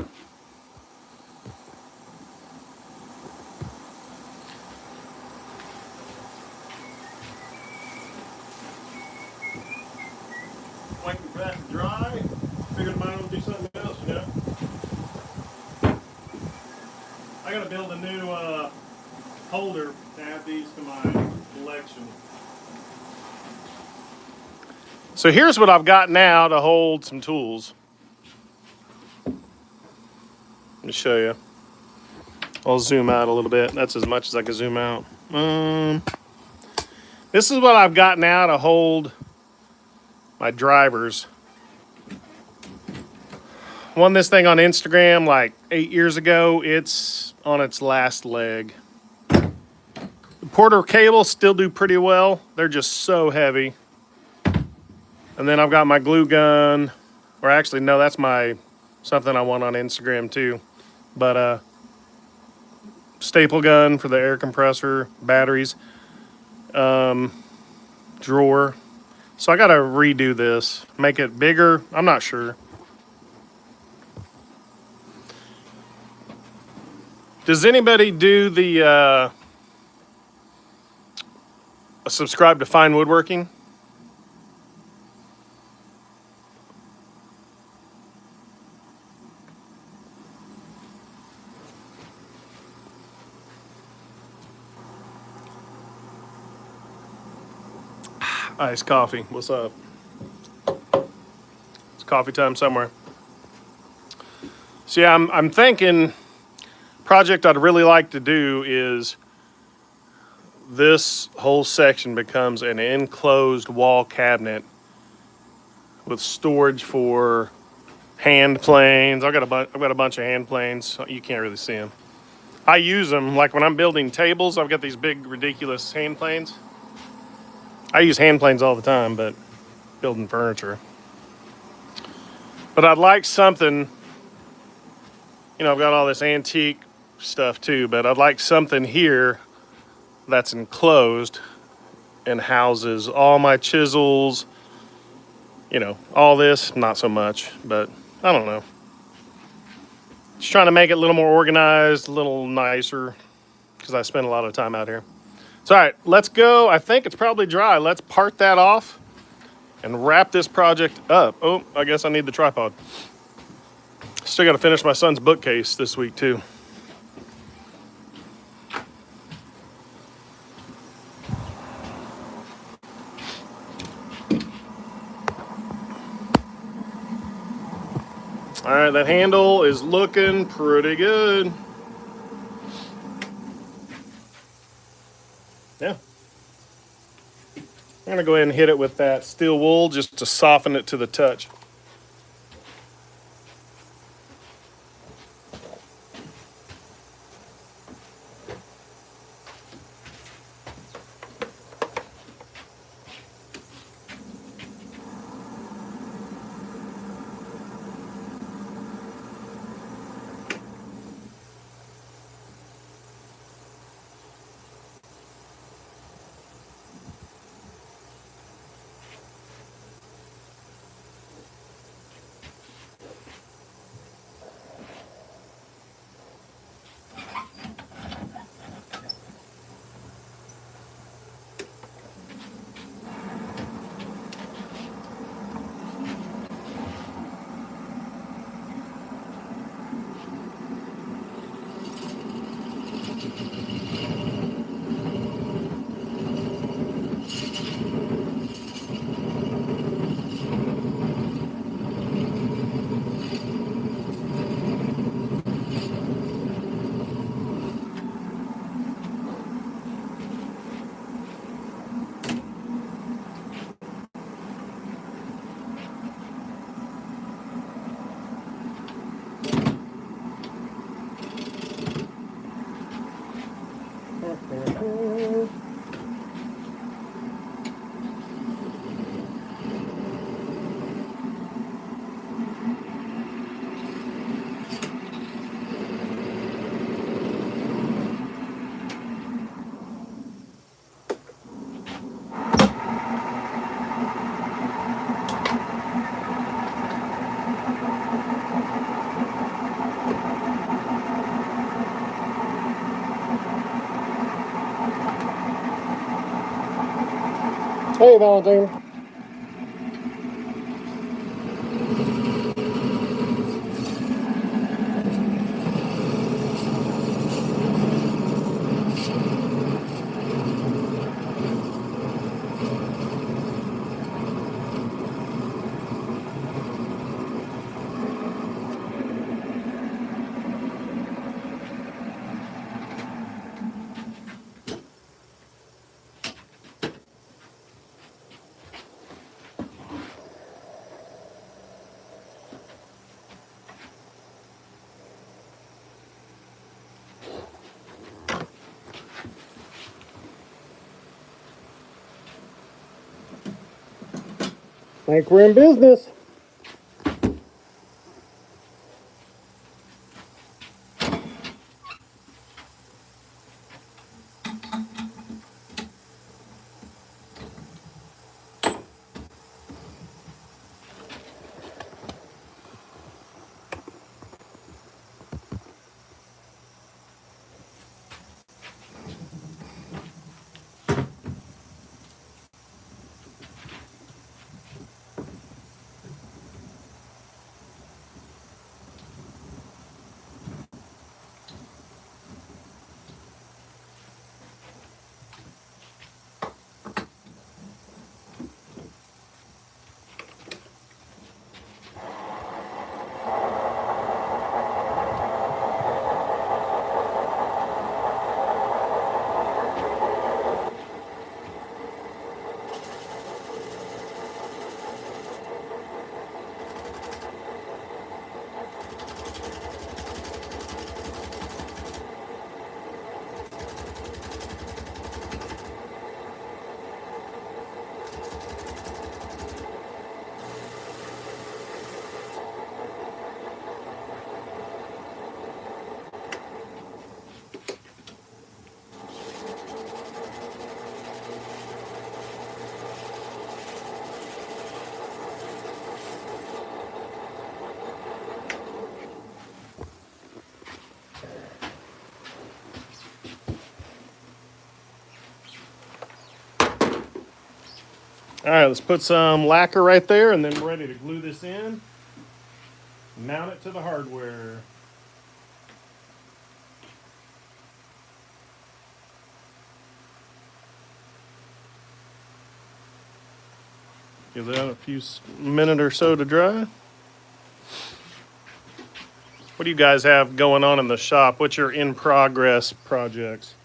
Waiting for that to dry. Figured I might want to do something else, you know. I gotta build a new holder to add these to my collection. So here's what I've got now to hold some tools. Let me show you. I'll zoom out a little bit. That's as much as I can zoom out. This is what I've got now to hold my drivers. Won this thing on Instagram like 8 years ago. It's on its last leg. The Porter cables still do pretty well. They're just so heavy. And then I've got my glue gun, or actually no, that's my something I want on Instagram too. But staple gun for the air compressor, batteries, drawer. So I gotta redo this, make it bigger. I'm not sure. Does anybody do the subscribe to Fine Woodworking? Iced coffee. What's up? It's coffee time somewhere. So yeah, I'm thinking project I'd really like to do is this whole section becomes an enclosed wall cabinet with storage for hand planes. I've got a bunch of hand planes. You can't really see them. I use them like when I'm building tables. I've got these big ridiculous hand planes. I use hand planes all the time, but building furniture. But I'd like something, I've got all this antique stuff too, but I'd like something here that's enclosed and houses all my chisels, all this, not so much, but I don't know. Just trying to make it a little more organized, a little nicer, because I spend a lot of time out here. So, all right, let's go. I think it's probably dry. Let's part that off and wrap this project up. Oh, I guess I need the tripod. Still got to finish my son's bookcase this week, too. All right, that handle is looking pretty good. Yeah. I'm gonna go ahead and hit it with that steel wool just to soften it to the touch. Hey, Valentine. Like we're in business. All right, let's put some lacquer right there, and then we're ready to glue this in. Mount it to the hardware. Give that a few minute or so to dry. What do you guys have going on in the shop? What's your in-progress projects?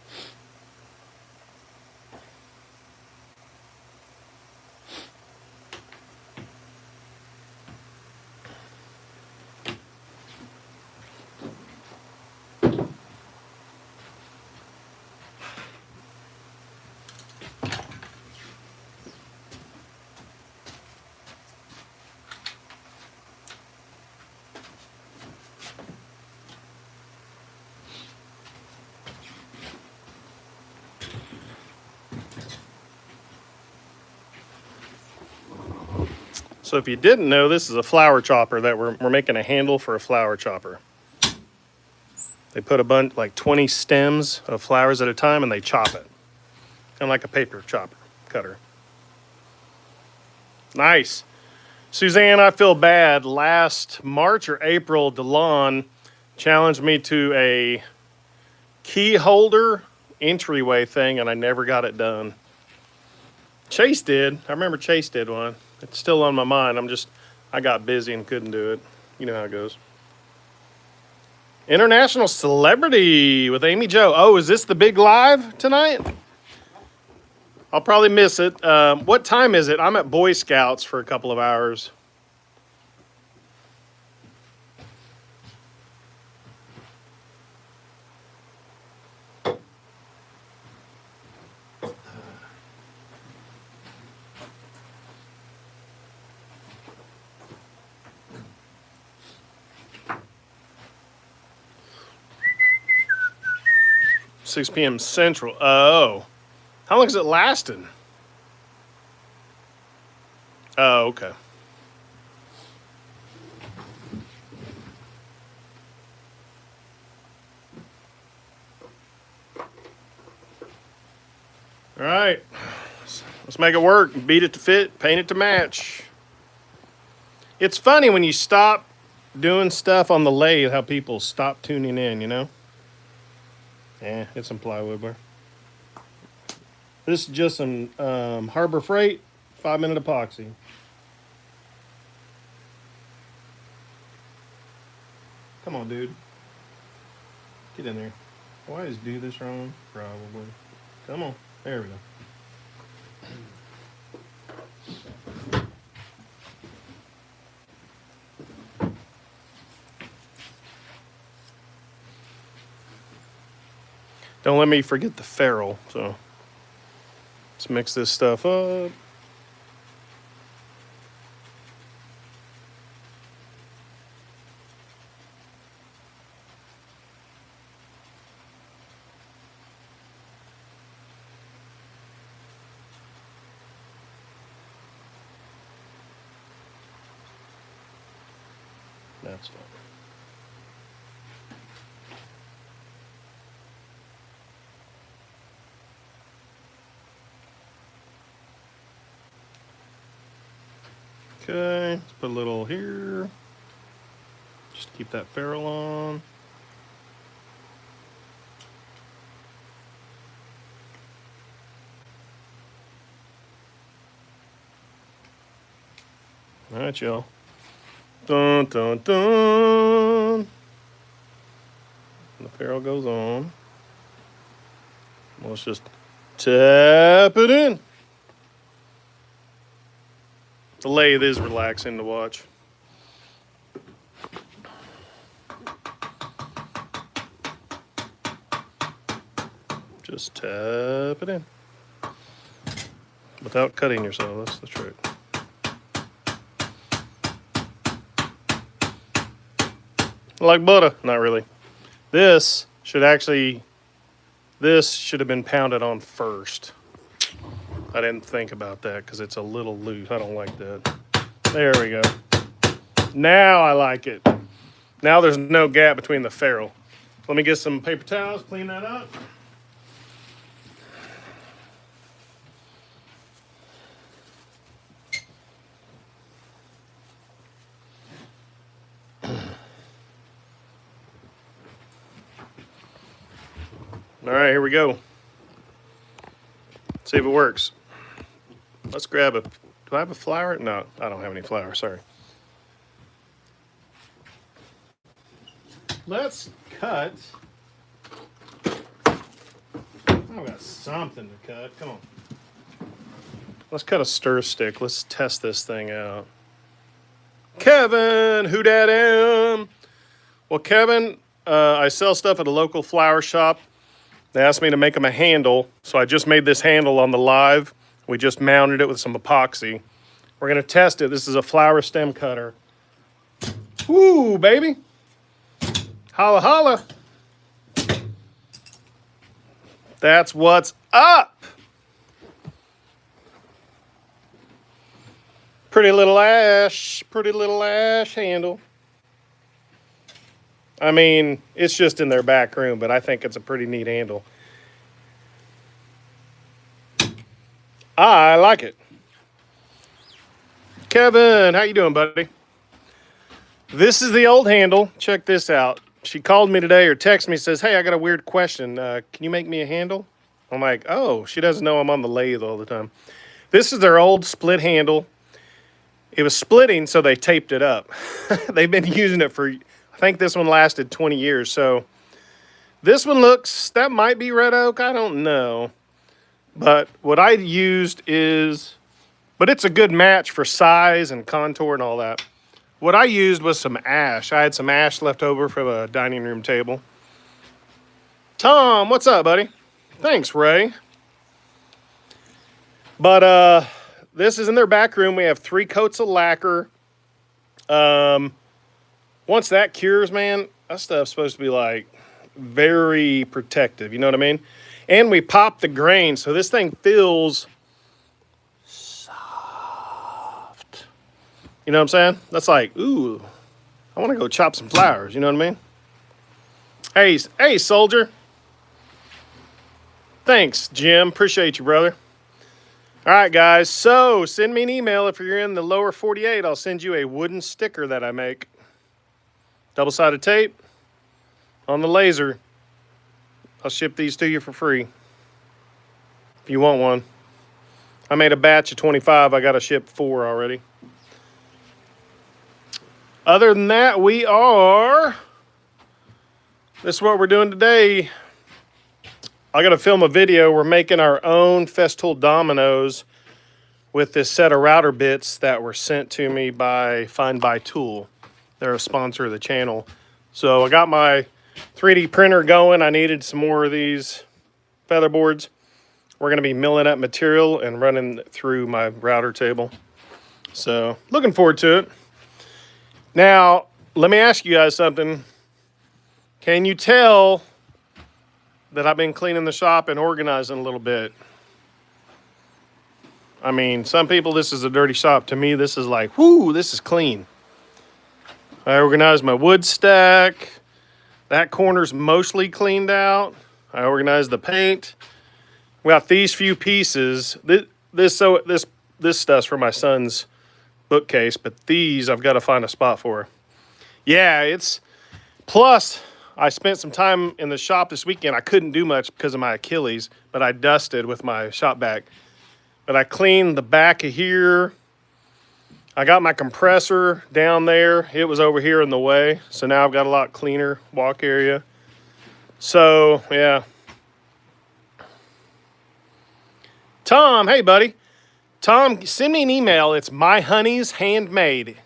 So if you didn't know, this is a flower chopper that we're making a handle for a flower chopper. They put a bunch, like 20 stems of flowers at a time, and they chop it. Kind of like a paper chopper, cutter. Nice. Suzanne, I feel bad. Last March or April, DeLon challenged me to a key holder entryway thing, and I never got it done. Chase did. I remember Chase did one. It's still on my mind. I got busy and couldn't do it. You know how it goes. International Celebrity with Amy Jo. Oh, is this the big live tonight? I'll probably miss it. What time is it? I'm at Boy Scouts for a couple of hours. Six p.m. Central. Oh. How long is it lasting? Oh, okay. All right. Let's make it work. Beat it to fit, paint it to match. It's funny when you stop doing stuff on the lathe, how people stop tuning in, you know? Yeah, it's some plywood there. This is just some Harbor Freight 5-minute epoxy. Come on, dude. Get in there. Why is do this wrong? Probably. Come on. There we go. Don't let me forget the ferrule. So let's mix this stuff up. That's fine. Okay, let's put a little here. Just keep that ferrule on. All right, y'all. Dun, dun, dun. The ferrule goes on. Let's just tap it in. The lathe is relaxing to watch. Just tap it in. Without cutting yourself, that's the trick. Like butter, not really. This should have been pounded on first. I didn't think about that because it's a little loose. I don't like that. There we go. Now I like it. Now there's no gap between the ferrule. Let me get some paper towels, clean that up. All right, here we go. See if it works. Let's grab a, do I have a flour? No, I don't have any flour, sorry. Let's cut. I've got something to cut, come on. Let's cut a stir stick. Let's test this thing out. Kevin, who dat am? Well, Kevin, I sell stuff at a local flower shop. They asked me to make them a handle, so I just made this handle on the live. We just mounted it with some epoxy. We're gonna test it. This is a flower stem cutter. Woo, baby. Holla, holla. That's what's up. Pretty little ash handle. I mean, it's just in their back room, but I think it's a pretty neat handle. I like it. Kevin, how you doing, buddy? This is the old handle. Check this out. She called me today or texted me, says, hey, I got a weird question. Can you make me a handle? I'm like, oh, she doesn't know I'm on the lathe all the time. This is their old split handle. It was splitting, so they taped it up. They've been using it for, I think this one lasted 20 years. So this one looks, that might be red oak. I don't know. But what I used is, but it's a good match for size and contour and all that. What I used was some ash. I had some ash left over from a dining room table. Tom, what's up, buddy? Thanks, Ray. But this is in their back room. We have 3 coats of lacquer. Once that cures, man, that stuff's supposed to be like very protective. You know what I mean? And we pop the grain, so this thing feels soft. You know what I'm saying? That's like, ooh, I want to go chop some flowers. You know what I mean? Hey, soldier. Thanks, Jim. Appreciate you, brother. All right, guys. So send me an email if you're in the lower 48. I'll send you a wooden sticker that I make. Double-sided tape on the laser. I'll ship these to you for free if you want one. I made a batch of 25. I got to ship 4 already. Other than that, this is what we're doing today. I got to film a video. We're making our own Festool dominoes with this set of router bits that were sent to me by Find By Tool. They're a sponsor of the channel. So I got my 3D printer going. I needed some more of these feather boards. We're going to be milling up material and running through my router table. So looking forward to it. Now, let me ask you guys something. Can you tell that I've been cleaning the shop and organizing a little bit? I mean, some people, this is a dirty shop. To me, this is like, whoo, this is clean. I organized my wood stack. That corner's mostly cleaned out. I organized the paint. We got these few pieces. This stuff's for my son's bookcase, but these I've got to find a spot for. Yeah, it's plus I spent some time in the shop this weekend. I couldn't do much because of my Achilles, but I dusted with my shop vac. But I cleaned the back of here. I got my compressor down there. It was over here in the way. So now I've got a lot cleaner walk area. So, yeah. Tom, hey, buddy. Tom, send me an email. It's myhoneyshandmade.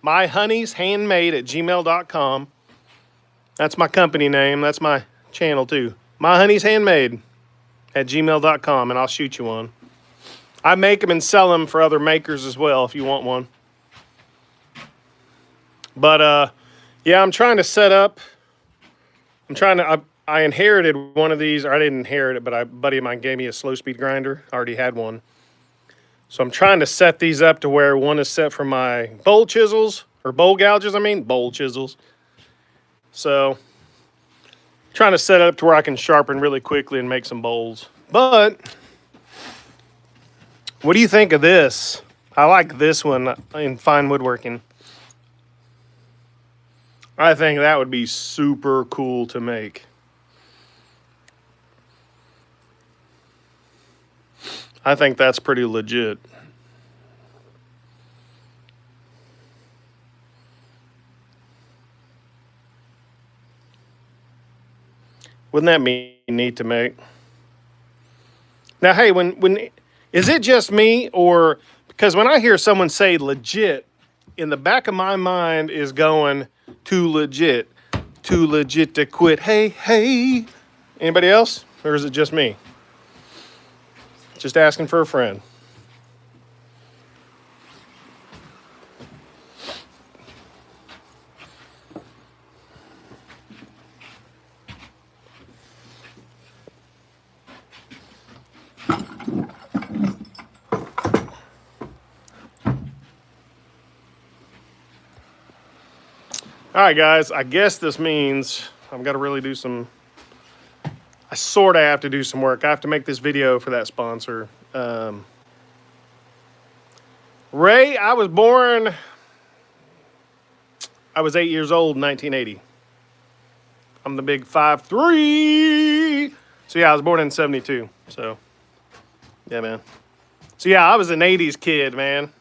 myhoneyshandmade@gmail.com. That's my company name. That's my channel, too. myhoneyshandmade@gmail.com, and I'll shoot you one. I make them and sell them for other makers as well if you want one. But, yeah, I'm trying to set up. I inherited one of these, or I didn't inherit it, but a buddy of mine gave me a slow speed grinder. I already had one. So I'm trying to set these up to where one is set for my bowl chisels, or bowl gouges, bowl chisels. So, trying to set it up to where I can sharpen really quickly and make some bowls. But, what do you think of this? I like this one in fine woodworking. I think that would be super cool to make. I think that's pretty legit. Wouldn't that be neat to make? Now, hey, when is it just me, or because when I hear someone say legit, in the back of my mind is going too legit to quit. Hey. Anybody else, or is it just me? Just asking for a friend. All right, guys, I guess this means I've got to really do some, I sort of have to do some work. I have to make this video for that sponsor. Ray, I was 8 years old in 1980. I'm the big 5'3". So yeah, I was born in 72. So, yeah, man. So yeah, I was an 80s kid, man.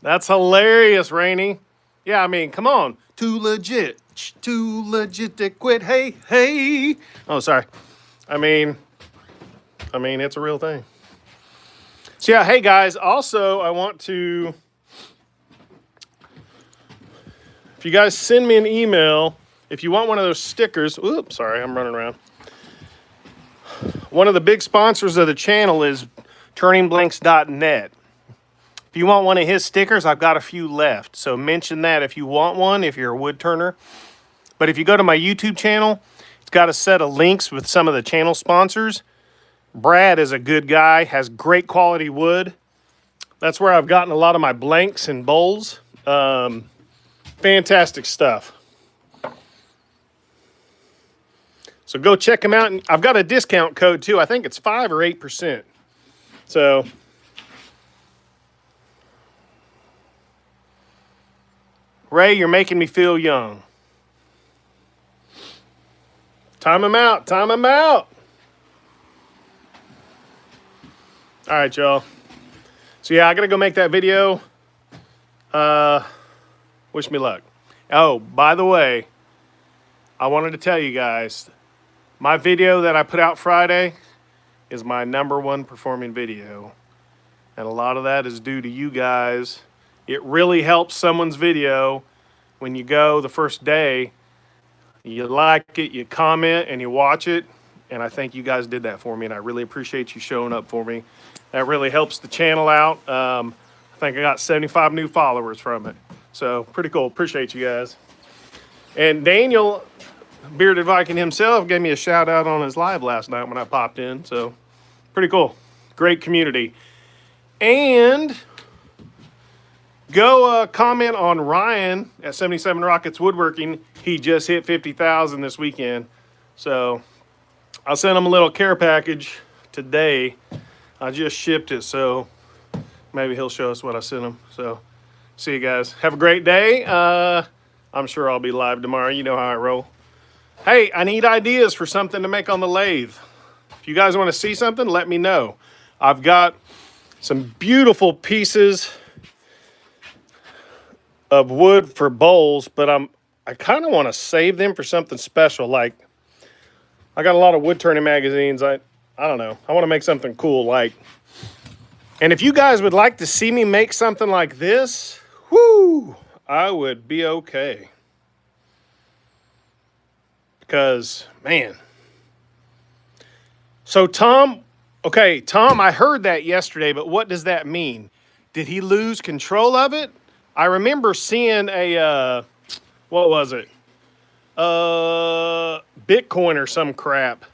That's hilarious, Rainey. Yeah, come on. Too legit to quit. Hey. Oh, sorry. It's a real thing. So yeah, hey guys, also I want to, if you guys send me an email, if you want one of those stickers, oops, sorry, I'm running around. One of the big sponsors of the channel is turningblanks.net. If you want one of his stickers, I've got a few left. So mention that if you want one, if you're a wood turner. But if you go to my YouTube channel, it's got a set of links with some of the channel sponsors. Brad is a good guy, has great quality wood. That's where I've gotten a lot of my blanks and bowls. Fantastic stuff. So go check them out. And I've got a discount code too. I think it's 5 or 8%. So Ray, you're making me feel young. Time him out. All right, y'all. So yeah, I gotta go make that video. Wish me luck. Oh, by the way, I wanted to tell you guys, my video that I put out Friday is my #1 performing video. And a lot of that is due to you guys. It really helps someone's video when you go the first day, you like it, you comment, and you watch it. And I think you guys did that for me, and I really appreciate you showing up for me. That really helps the channel out. I think I got 75 new followers from it. So pretty cool. Appreciate you guys. And Daniel, Bearded Viking himself, gave me a shout out on his live last night when I popped in. So pretty cool. Great community. And Go comment on Ryan at 77 Rockets Woodworking. He just hit 50,000 this weekend. So I'll send him a little care package today. I just shipped it, so maybe he'll show us what I sent him. So see you guys. Have a great day. I'm sure I'll be live tomorrow. You know how I roll. Hey, I need ideas for something to make on the lathe. If you guys want to see something, let me know. I've got some beautiful pieces of wood for bowls, but I kind of want to save them for something special. Like, I got a lot of wood turning magazines. I don't know. I want to make something cool. And if you guys would like to see me make something like this, whoo, I would be okay. Because, man. So Tom, I heard that yesterday, but what does that mean? Did he lose control of it? I remember seeing a, what was it? Bitcoin or some crap.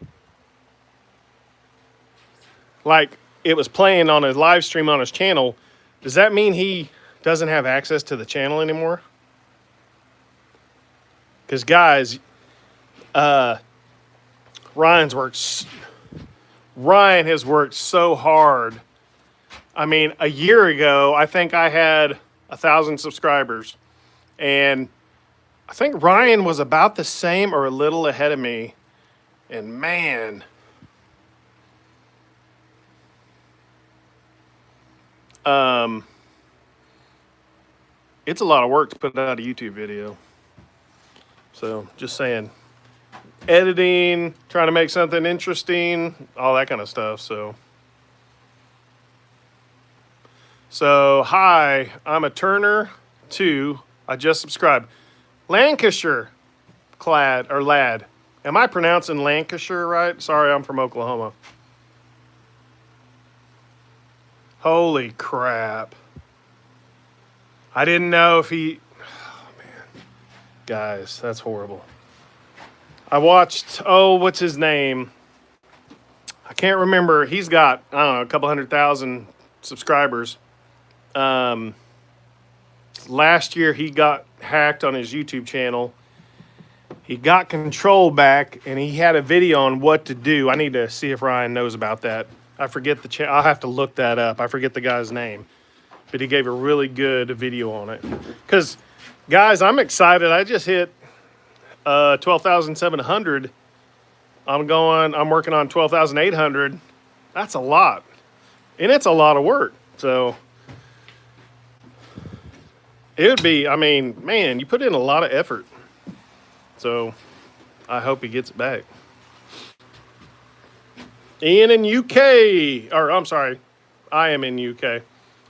Like, it was playing on a live stream on his channel. Does that mean he doesn't have access to the channel anymore? Because, guys, Ryan has worked so hard. I mean, a year ago, I think I had 1,000 subscribers. And I think Ryan was about the same or a little ahead of me. And man, it's a lot of work to put out a YouTube video. So just saying, editing, trying to make something interesting, all that kind of stuff. So hi, I'm a Turner 2. I just subscribed. Lancashire lad. Am I pronouncing Lancashire right? Sorry, I'm from Oklahoma. Holy crap. I didn't know if he... Oh, man. Guys, that's horrible. I watched... Oh, what's his name? I can't remember. He's got, I don't know, a couple 100,000 subscribers. Last year, he got hacked on his YouTube channel. He got control back, and he had a video on what to do. I need to see if Ryan knows about that. I forget the channel. I'll have to look that up. I forget the guy's name. But he gave a really good video on it. Because, guys, I'm excited. I just hit 12,700. I'm working on 12,800. That's a lot. And it's a lot of work. So, it would be, I mean, man, you put in a lot of effort. So, I hope he gets it back. Ian in UK, or I'm sorry, I am in UK.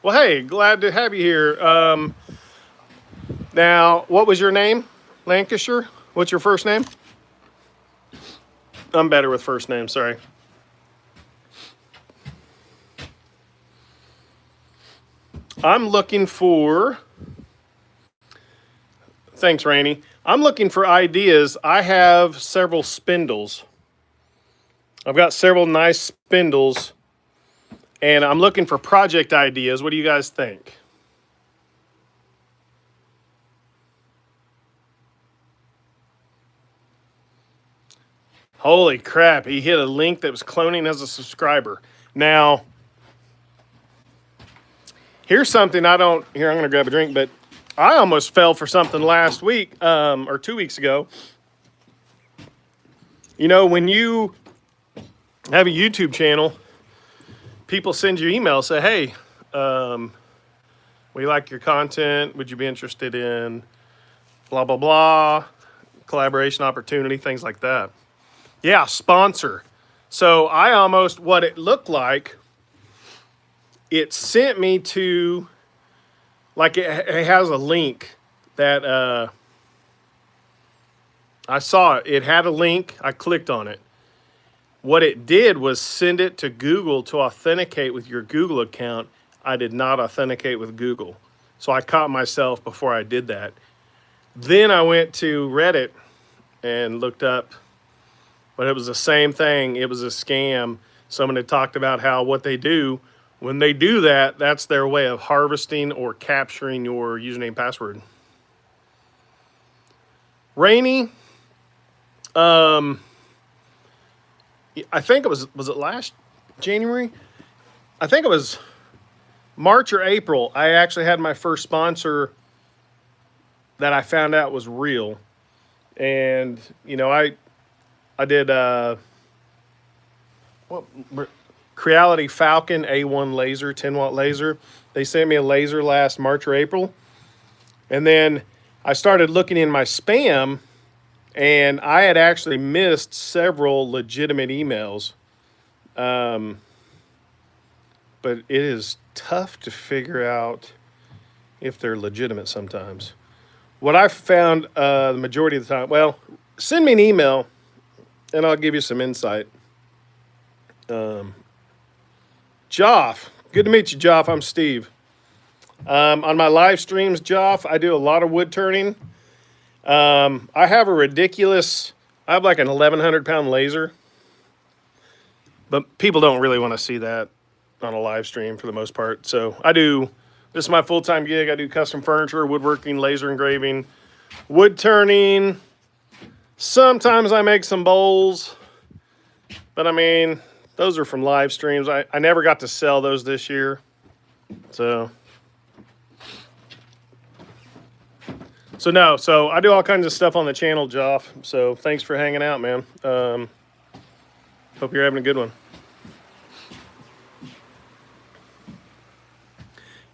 Well, hey, glad to have you here. Now, what was your name? Lancashire? What's your first name? I'm better with first names, sorry. I'm looking for... Thanks, Rainey. I'm looking for ideas. I have several spindles. I've got several nice spindles, and I'm looking for project ideas. What do you guys think? Holy crap, he hit a link that was cloning as a subscriber. Now, here's something here, I'm going to grab a drink, but I almost fell for something last week, or 2 weeks ago. You know, when you have a YouTube channel, people send you emails, say, hey, we like your content. Would you be interested in blah, blah, blah, collaboration opportunity, things like that. Yeah, sponsor. So what it looked like, it sent me to, like it has a link that I saw it. It had a link. I clicked on it. What it did was send it to Google to authenticate with your Google account. I did not authenticate with Google. So I caught myself before I did that. Then I went to Reddit and looked up, but it was the same thing. It was a scam. Someone had talked about how what they do When they do that, that's their way of harvesting or capturing your username and password. Rainy. I think it was it last January? I think it was March or April. I actually had my first sponsor that I found out was real. And, you know, I did Creality Falcon A1 laser, 10-watt laser. They sent me a laser last March or April. And then I started looking in my spam, and I had actually missed several legitimate emails. But it is tough to figure out if they're legitimate sometimes. What I've found the majority of the time, well, send me an email, and I'll give you some insight. Joff, good to meet you, Joff. I'm Steve. On my live streams, Joff, I do a lot of wood turning. I have like an 1,100-pound laser, but people don't really want to see that on a live stream for the most part. So this is my full-time gig. I do custom furniture, woodworking, laser engraving, wood turning. Sometimes I make some bowls, but I mean, those are from live streams. I never got to sell those this year. So I do all kinds of stuff on the channel, Joff. So thanks for hanging out, man. Hope you're having a good one.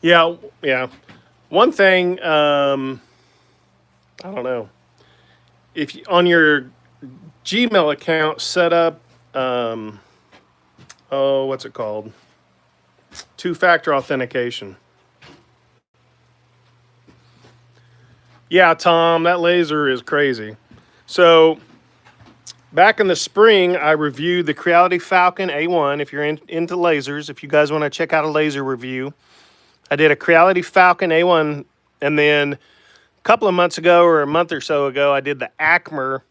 Yeah. One thing, I don't know. If you, on your Gmail account, set up, what's it called? Two-factor authentication. Yeah, Tom, that laser is crazy. So back in the spring, I reviewed the Creality Falcon A1. If you're into lasers, if you guys want to check out a laser review, I did a Creality Falcon A1, and then a couple of months ago or a month or so ago, I did the Acmer.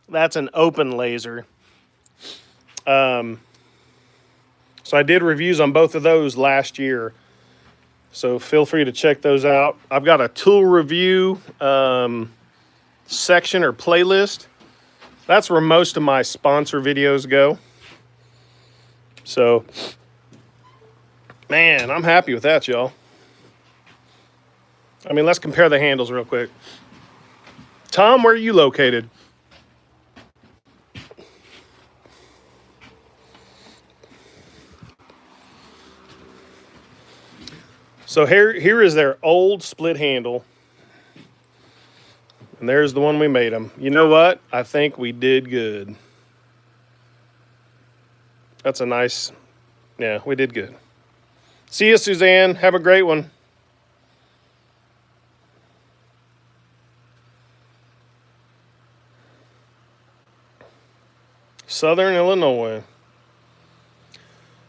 That's an open laser. So I did reviews on both of those last year. So feel free to check those out. I've got a tool review section or playlist. That's where most of my sponsor videos go. So, man, I'm happy with that, y'all. I mean, let's compare the handles real quick. Tom, where are you located? So here is their old split handle. And there's the one we made them. You know what? I think we did good. That's a nice, yeah, we did good. See you, Suzanne. Have a great one. Southern Illinois.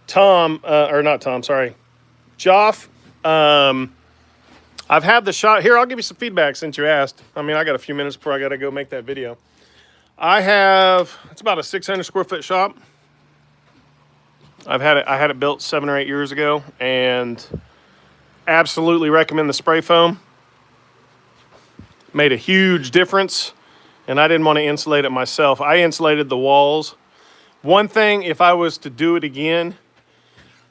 Tom, or not Tom, sorry. Joff. I've had the shot here. I'll give you some feedback since you asked. I mean, I got a few minutes before I got to go make that video. It's about a 600 square foot shop. I had it built 7 or 8 years ago, and absolutely recommend the spray foam. Made a huge difference, and I didn't want to insulate it myself. I insulated the walls. One thing, if I was to do it again,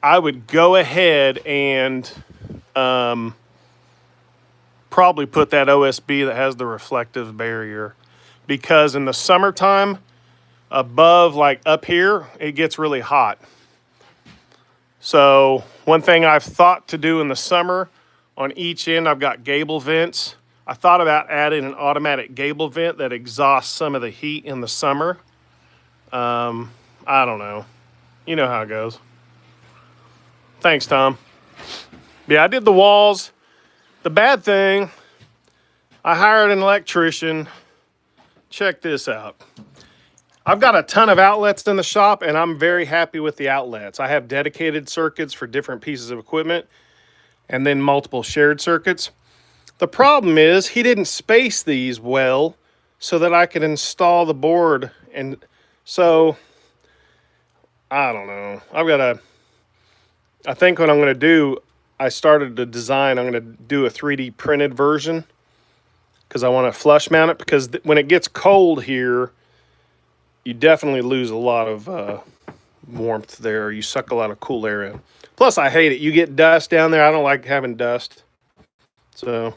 I would go ahead and probably put that OSB that has the reflective barrier, because in the summertime, above, like up here, it gets really hot. So one thing I've thought to do in the summer, on each end I've got gable vents. I thought about adding an automatic gable vent that exhausts some of the heat in the summer. I don't know. You know how it goes. Thanks, Tom. Yeah, I did the walls. The bad thing, I hired an electrician. Check this out. I've got a ton of outlets in the shop, and I'm very happy with the outlets. I have dedicated circuits for different pieces of equipment, and then multiple shared circuits. The problem is he didn't space these well so that I could install the board. And so, I don't know. I think what I'm going to do, I started to design, I'm going to do a 3D printed version because I want to flush mount it, because when it gets cold here, you definitely lose a lot of warmth there. You suck a lot of cool air in. Plus, I hate it. You get dust down there. I don't like having dust. So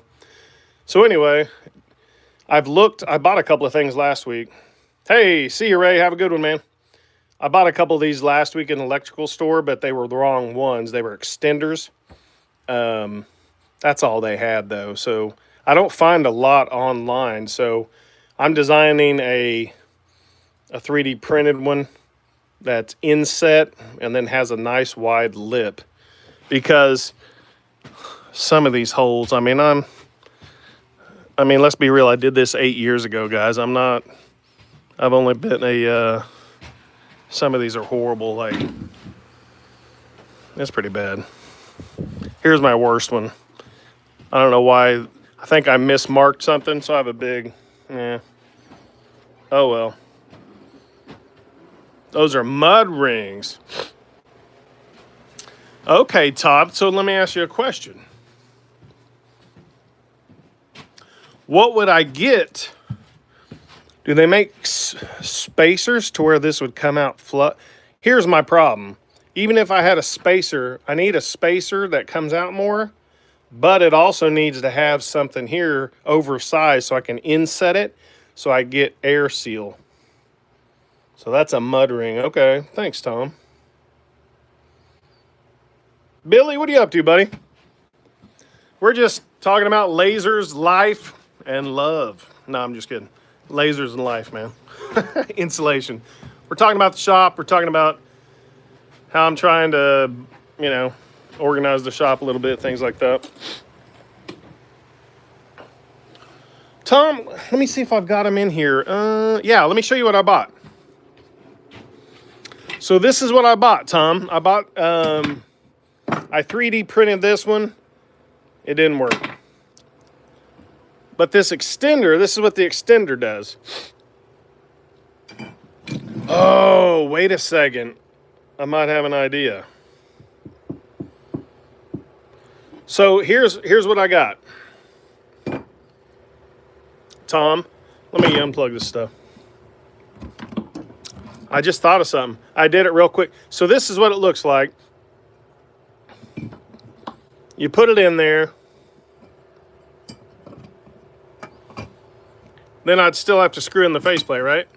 anyway, I bought a couple of things last week. Hey, see you, Ray. Have a good one, man. I bought a couple of these last week in an electrical store, but they were the wrong ones. They were extenders. That's all they had, though. So I don't find a lot online. So I'm designing a 3D printed one that's inset and then has a nice wide lip, because some of these holes, I mean, let's be real. I did this 8 years ago, guys. I've only been some of these are horrible. Like, it's pretty bad. Here's my worst one. I don't know why. I think I mismarked something, so I have a big, oh well. Those are mud rings. Okay, Todd, so let me ask you a question. What would I get? Do they make spacers to where this would come out flat? Here's my problem. Even if I had a spacer, I need a spacer that comes out more, but it also needs to have something here oversized so I can inset it so I get air seal. So that's a mud ring. Okay, thanks, Tom. Billy, what are you up to, buddy? We're just talking about lasers, life, and love. No, I'm just kidding. Lasers and life, man. Insulation. We're talking about the shop. We're talking about how I'm trying to, organize the shop a little bit, things like that. Tom, let me see if I've got them in here. Yeah, let me show you what I bought. So this is what I bought, Tom. I 3D printed this one. It didn't work. But this extender, this is what the extender does. Oh, wait a second. I might have an idea. So here's what I got. Tom, let me unplug this stuff. I just thought of something. I did it real quick. So this is what it looks like. You put it in there. Then I'd still have to screw in the faceplate, right?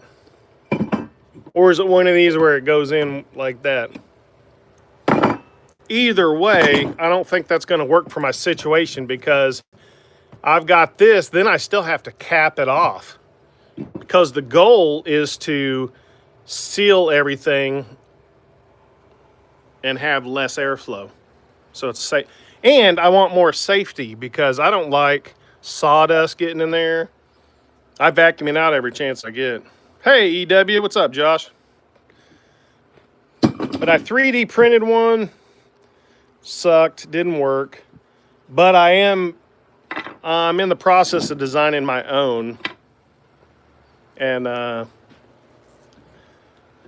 Or is it one of these where it goes in like that? Either way, I don't think that's going to work for my situation, because I've got this, then I still have to cap it off, because the goal is to seal everything and have less airflow. So it's safe. And I want more safety, because I don't like sawdust getting in there. I vacuum it out every chance I get. Hey, EW, what's up, Josh? But I 3D printed one. Sucked, didn't work. But I'm in the process of designing my own. And,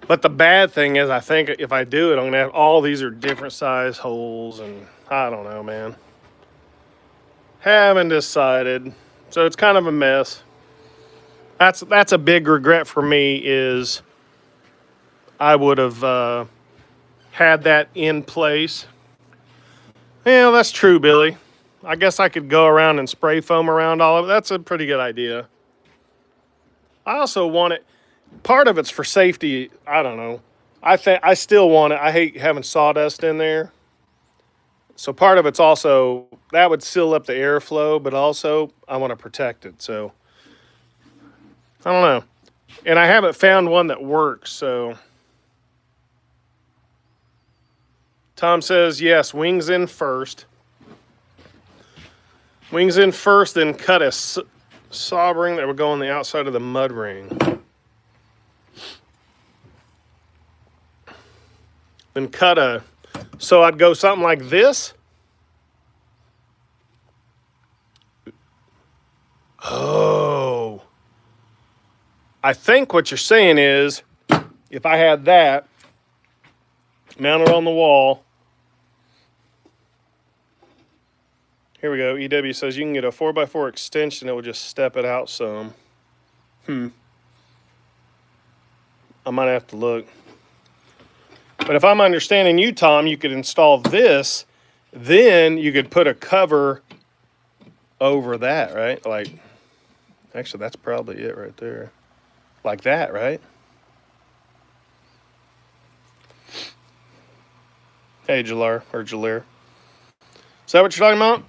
but the bad thing is, I think if I do it, I'm going to have all these are different size holes, and I don't know, man. Haven't decided. So it's kind of a mess. That's a big regret for me, is I would have had that in place. Yeah, that's true, Billy. I guess I could go around and spray foam around all of it. That's a pretty good idea. I also want it, part of it's for safety. I don't know. I still want it. I hate having sawdust in there. So part of it's also, that would seal up the airflow, but also I want to protect it. So I don't know. And I haven't found one that works, so. Tom says, yes, wings in first. Wings in first, then cut a saw ring that would go on the outside of the mud ring. Then so I'd go something like this. Oh. I think what you're saying is, if I had that mounted on the wall, Here we go. EW says you can get a 4x4 extension that will just step it out some. I might have to look. But if I'm understanding you, Tom, you could install this, then you could put a cover over that, right? Like, actually, that's probably it right there. Like that, right? Hey, Jalar, or Jalir. Is that what you're talking about?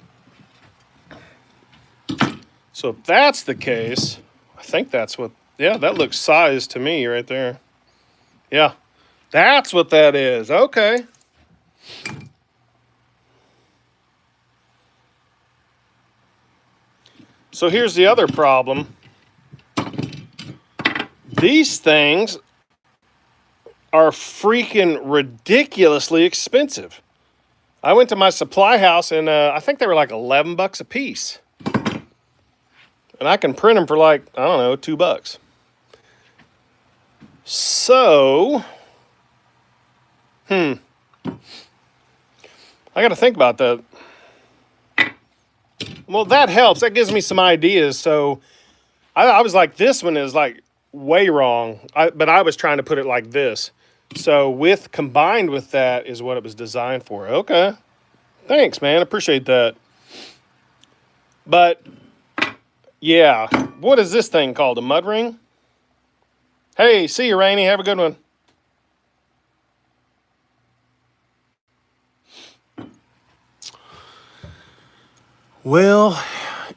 So if that's the case, I think that's what, yeah, that looks size to me right there. Yeah, that's what that is. Okay. So here's the other problem. These things are freaking ridiculously expensive. I went to my supply house and I think they were like $11 a piece. And I can print them for like, I don't know, $2. So, I got to think about that. Well, that helps. That gives me some ideas. So, I was like, this one is like way wrong. But I was trying to put it like this. So, combined with that is what it was designed for. Okay. Thanks, man. Appreciate that. But, yeah. What is this thing called? A mud ring? Hey, see you, Rainey. Have a good one. Well,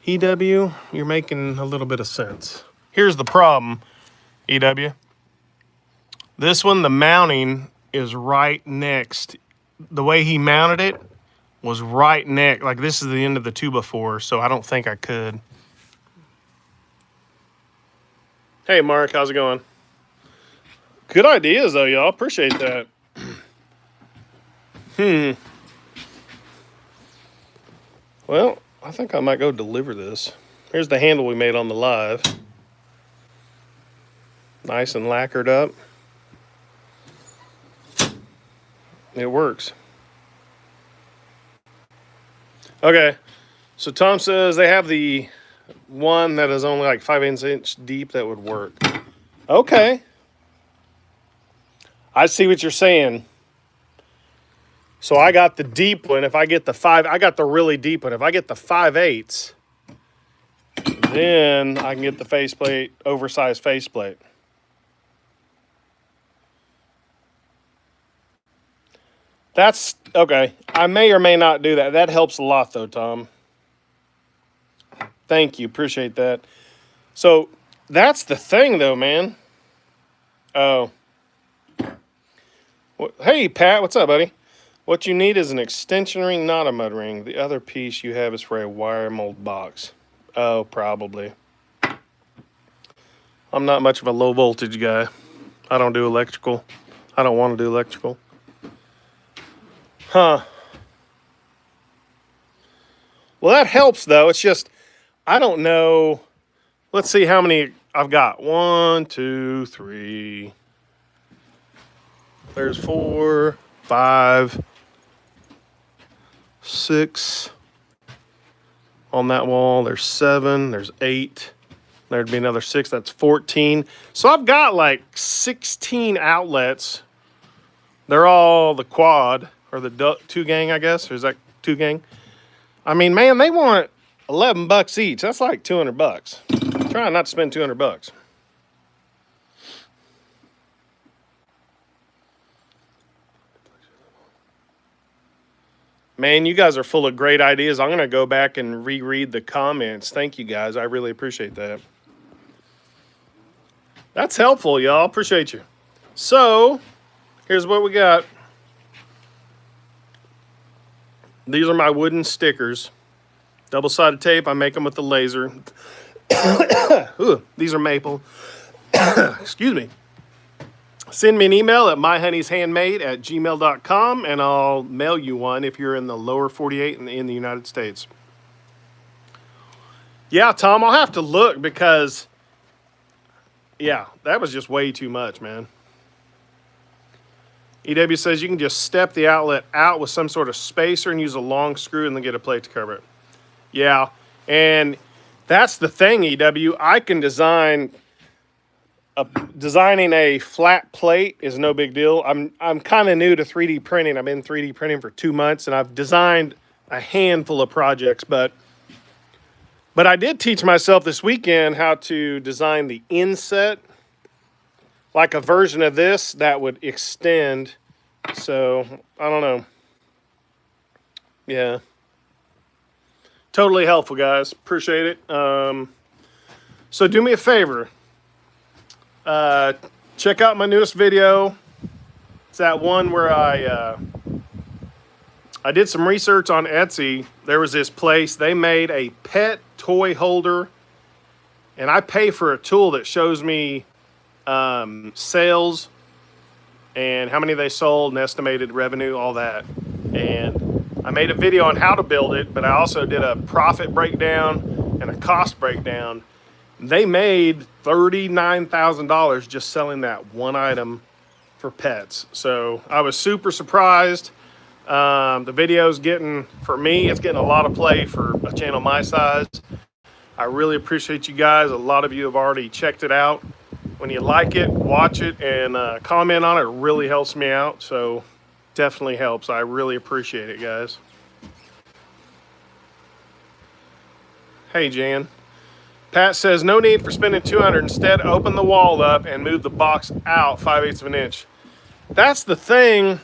EW, you're making a little bit of sense. Here's the problem, EW. This one, the mounting is right next. The way he mounted it was right next. Like, this is the end of the 2x4, so I don't think I could. Hey, Mark, how's it going? Good ideas, though, y'all. Appreciate that. Well, I think I might go deliver this. Here's the handle we made on the live. Nice and lacquered up. It works. Okay, so Tom says they have the one that is only like 5/8 inch deep that would work. Okay. I see what you're saying. So I got the deep one. If I get I got the really deep one. If I get the 5/8, then I can get the faceplate, oversized faceplate. That's okay. I may or may not do that. That helps a lot, though, Tom. Thank you. Appreciate that. So that's the thing, though, man. Oh. Hey, Pat. What's up, buddy? What you need is an extension ring, not a mud ring. The other piece you have is for a wire mold box. Oh, probably. I'm not much of a low voltage guy. I don't do electrical. I don't want to do electrical. Huh. Well, that helps, though. It's just, I don't know. Let's see how many I've got. 1, 2, 3. There's 4, 5, 6. On that wall, there's 7. There's 8. There'd be another 6. That's 14. So I've got like 16 outlets. They're all the quad. Or the 2 gang, I guess. Or is that 2 gang? I mean, man, they want $11 each. That's like $200. Trying not to spend $200. Man, you guys are full of great ideas. I'm going to go back and reread the comments. Thank you, guys. I really appreciate that. That's helpful, y'all. Appreciate you. So, here's what we got. These are my wooden stickers. Double-sided tape. I make them with the laser. Ooh, these are maple. Excuse me. Send me an email at myhoneyshandmade@gmail.com, and I'll mail you one if you're in the lower 48 in the United States. Yeah, Tom, I'll have to look because, yeah, that was just way too much, man. EW says you can just step the outlet out with some sort of spacer and use a long screw and then get a plate to cover it. Yeah, and that's the thing, EW. I can designing a flat plate is no big deal. I'm kind of new to 3D printing. I've been 3D printing for 2 months, and I've designed a handful of projects, but I did teach myself this weekend how to design the inset, like a version of this that would extend. So I don't know. Yeah. Totally helpful, guys. Appreciate it. So do me a favor. Check out my newest video. It's that one where I did some research on Etsy. There was this place. They made a pet toy holder. And I pay for a tool that shows me sales and how many they sold and estimated revenue, all that. And I made a video on how to build it, but I also did a profit breakdown and a cost breakdown. They made $39,000 just selling that one item for pets. So I was super surprised. The video's getting, for me, it's getting a lot of play for a channel my size. I really appreciate you guys. A lot of you have already checked it out. When you like it, watch it, and comment on it. It really helps me out. So definitely helps. I really appreciate it, guys. Hey, Jan. Pat says, no need for spending $200. Instead, open the wall up and move the box out 5/8 of an inch. That's the thing,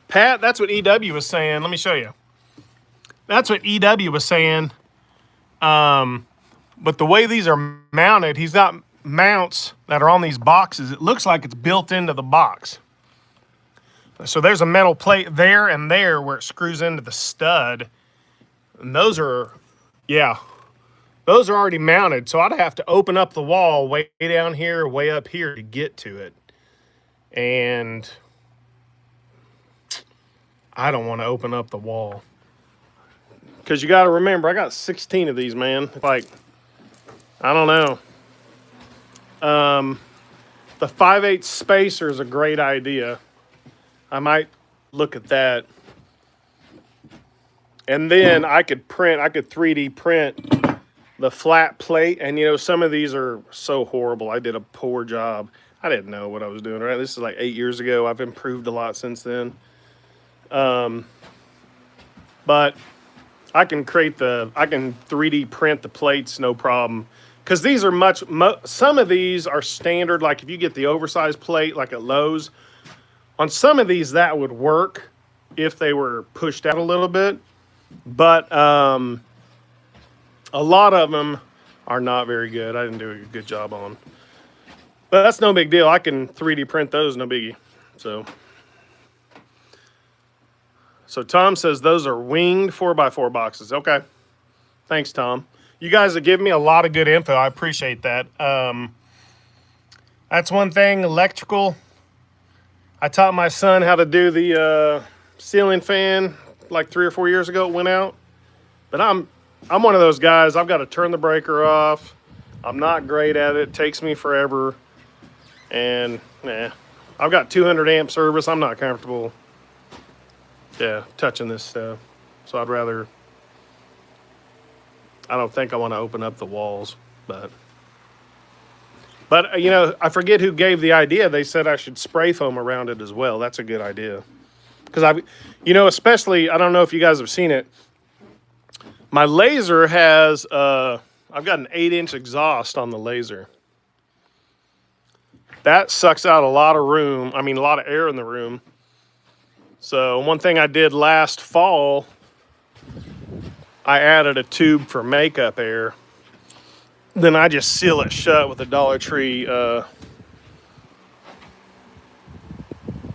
Pat. That's what EW was saying. Let me show you. That's what EW was saying. But the way these are mounted, he's got mounts that are on these boxes. It looks like it's built into the box. So there's a metal plate there and there where it screws into the stud. And those are, yeah, those are already mounted. So I'd have to open up the wall way down here, way up here to get to it. And I don't want to open up the wall. Because you got to remember, I got 16 of these, man. Like, I don't know. The 5/8 spacer is a great idea. I might look at that. And then I could 3D print the flat plate. And, you know, some of these are so horrible. I did a poor job. I didn't know what I was doing, right? This is like 8 years ago. I've improved a lot since then. But I can 3D print the plates, no problem. Because these are some of these are standard. Like if you get the oversized plate, like at Lowe's, on some of these that would work if they were pushed out a little bit. But a lot of them are not very good. I didn't do a good job on. But that's no big deal. I can 3D print those, no biggie. So Tom says those are winged 4x4 boxes. Okay. Thanks, Tom. You guys have given me a lot of good info. I appreciate that. That's one thing, electrical. I taught my son how to do the ceiling fan like 3 or 4 years ago. It went out. But I'm one of those guys. I've got to turn the breaker off. I'm not great at it. It takes me forever. And I've got 200 amp service. I'm not comfortable touching this stuff. So I'd rather, I don't think I want to open up the walls, but you know, I forget who gave the idea. They said I should spray foam around it as well. That's a good idea. Because you know, especially, I don't know if you guys have seen it. My laser has, I've got an 8-inch exhaust on the laser. That sucks out a lot of room. I mean, a lot of air in the room. So one thing I did last fall, I added a tube for makeup air. Then I just seal it shut with a Dollar Tree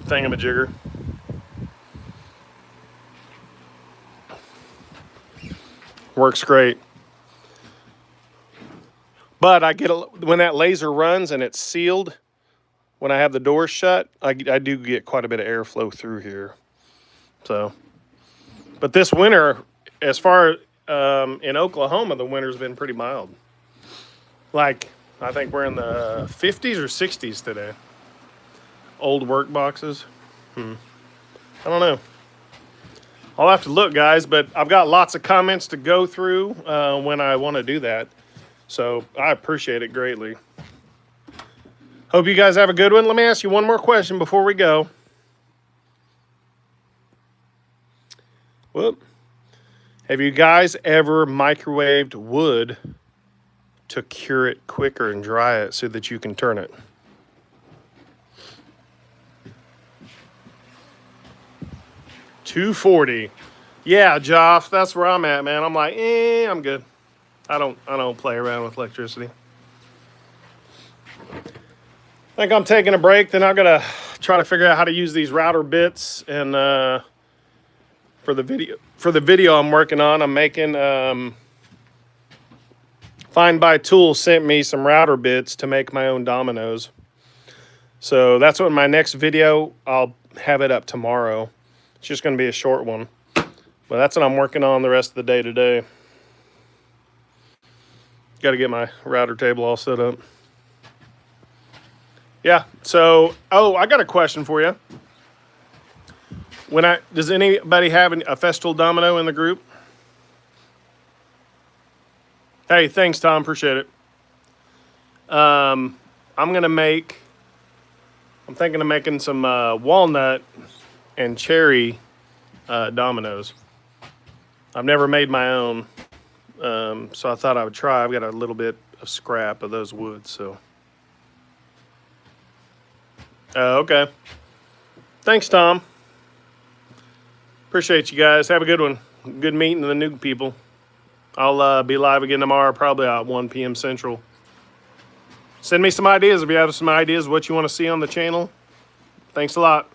thingamajigger. Works great. But I get when that laser runs and it's sealed, when I have the door shut, I do get quite a bit of airflow through here. So, but this winter, as far in Oklahoma, the winter's been pretty mild. Like, I think we're in the 50s or 60s today. Old work boxes. I don't know. I'll have to look, guys, but I've got lots of comments to go through when I want to do that. So I appreciate it greatly. Hope you guys have a good one. Let me ask you one more question before we go. Whoop. Have you guys ever microwaved wood to cure it quicker and dry it so that you can turn it? $2.40. Yeah, Joff, that's where I'm at, man. I'm like, I'm good. I don't play around with electricity. I think I'm taking a break. Then I'm gonna try to figure out how to use these router bits. And for the video I'm working on, I'm making Find By Tool sent me some router bits to make my own dominoes. So that's what my next video, I'll have it up tomorrow. It's just going to be a short one. But that's what I'm working on the rest of the day today. Got to get my router table all set up. Yeah, so, I got a question for you. Does anybody have a Festool domino in the group? Hey, thanks, Tom. Appreciate it. I'm thinking of making some walnut and cherry dominoes. I've never made my own, so I thought I would try. I've got a little bit of scrap of those woods, so. Okay. Thanks, Tom. Appreciate you guys. Have a good one. Good meeting the new people. I'll be live again tomorrow, probably at 1 p.m. Central. Send me some ideas if you have some ideas of what you want to see on the channel. Thanks a lot.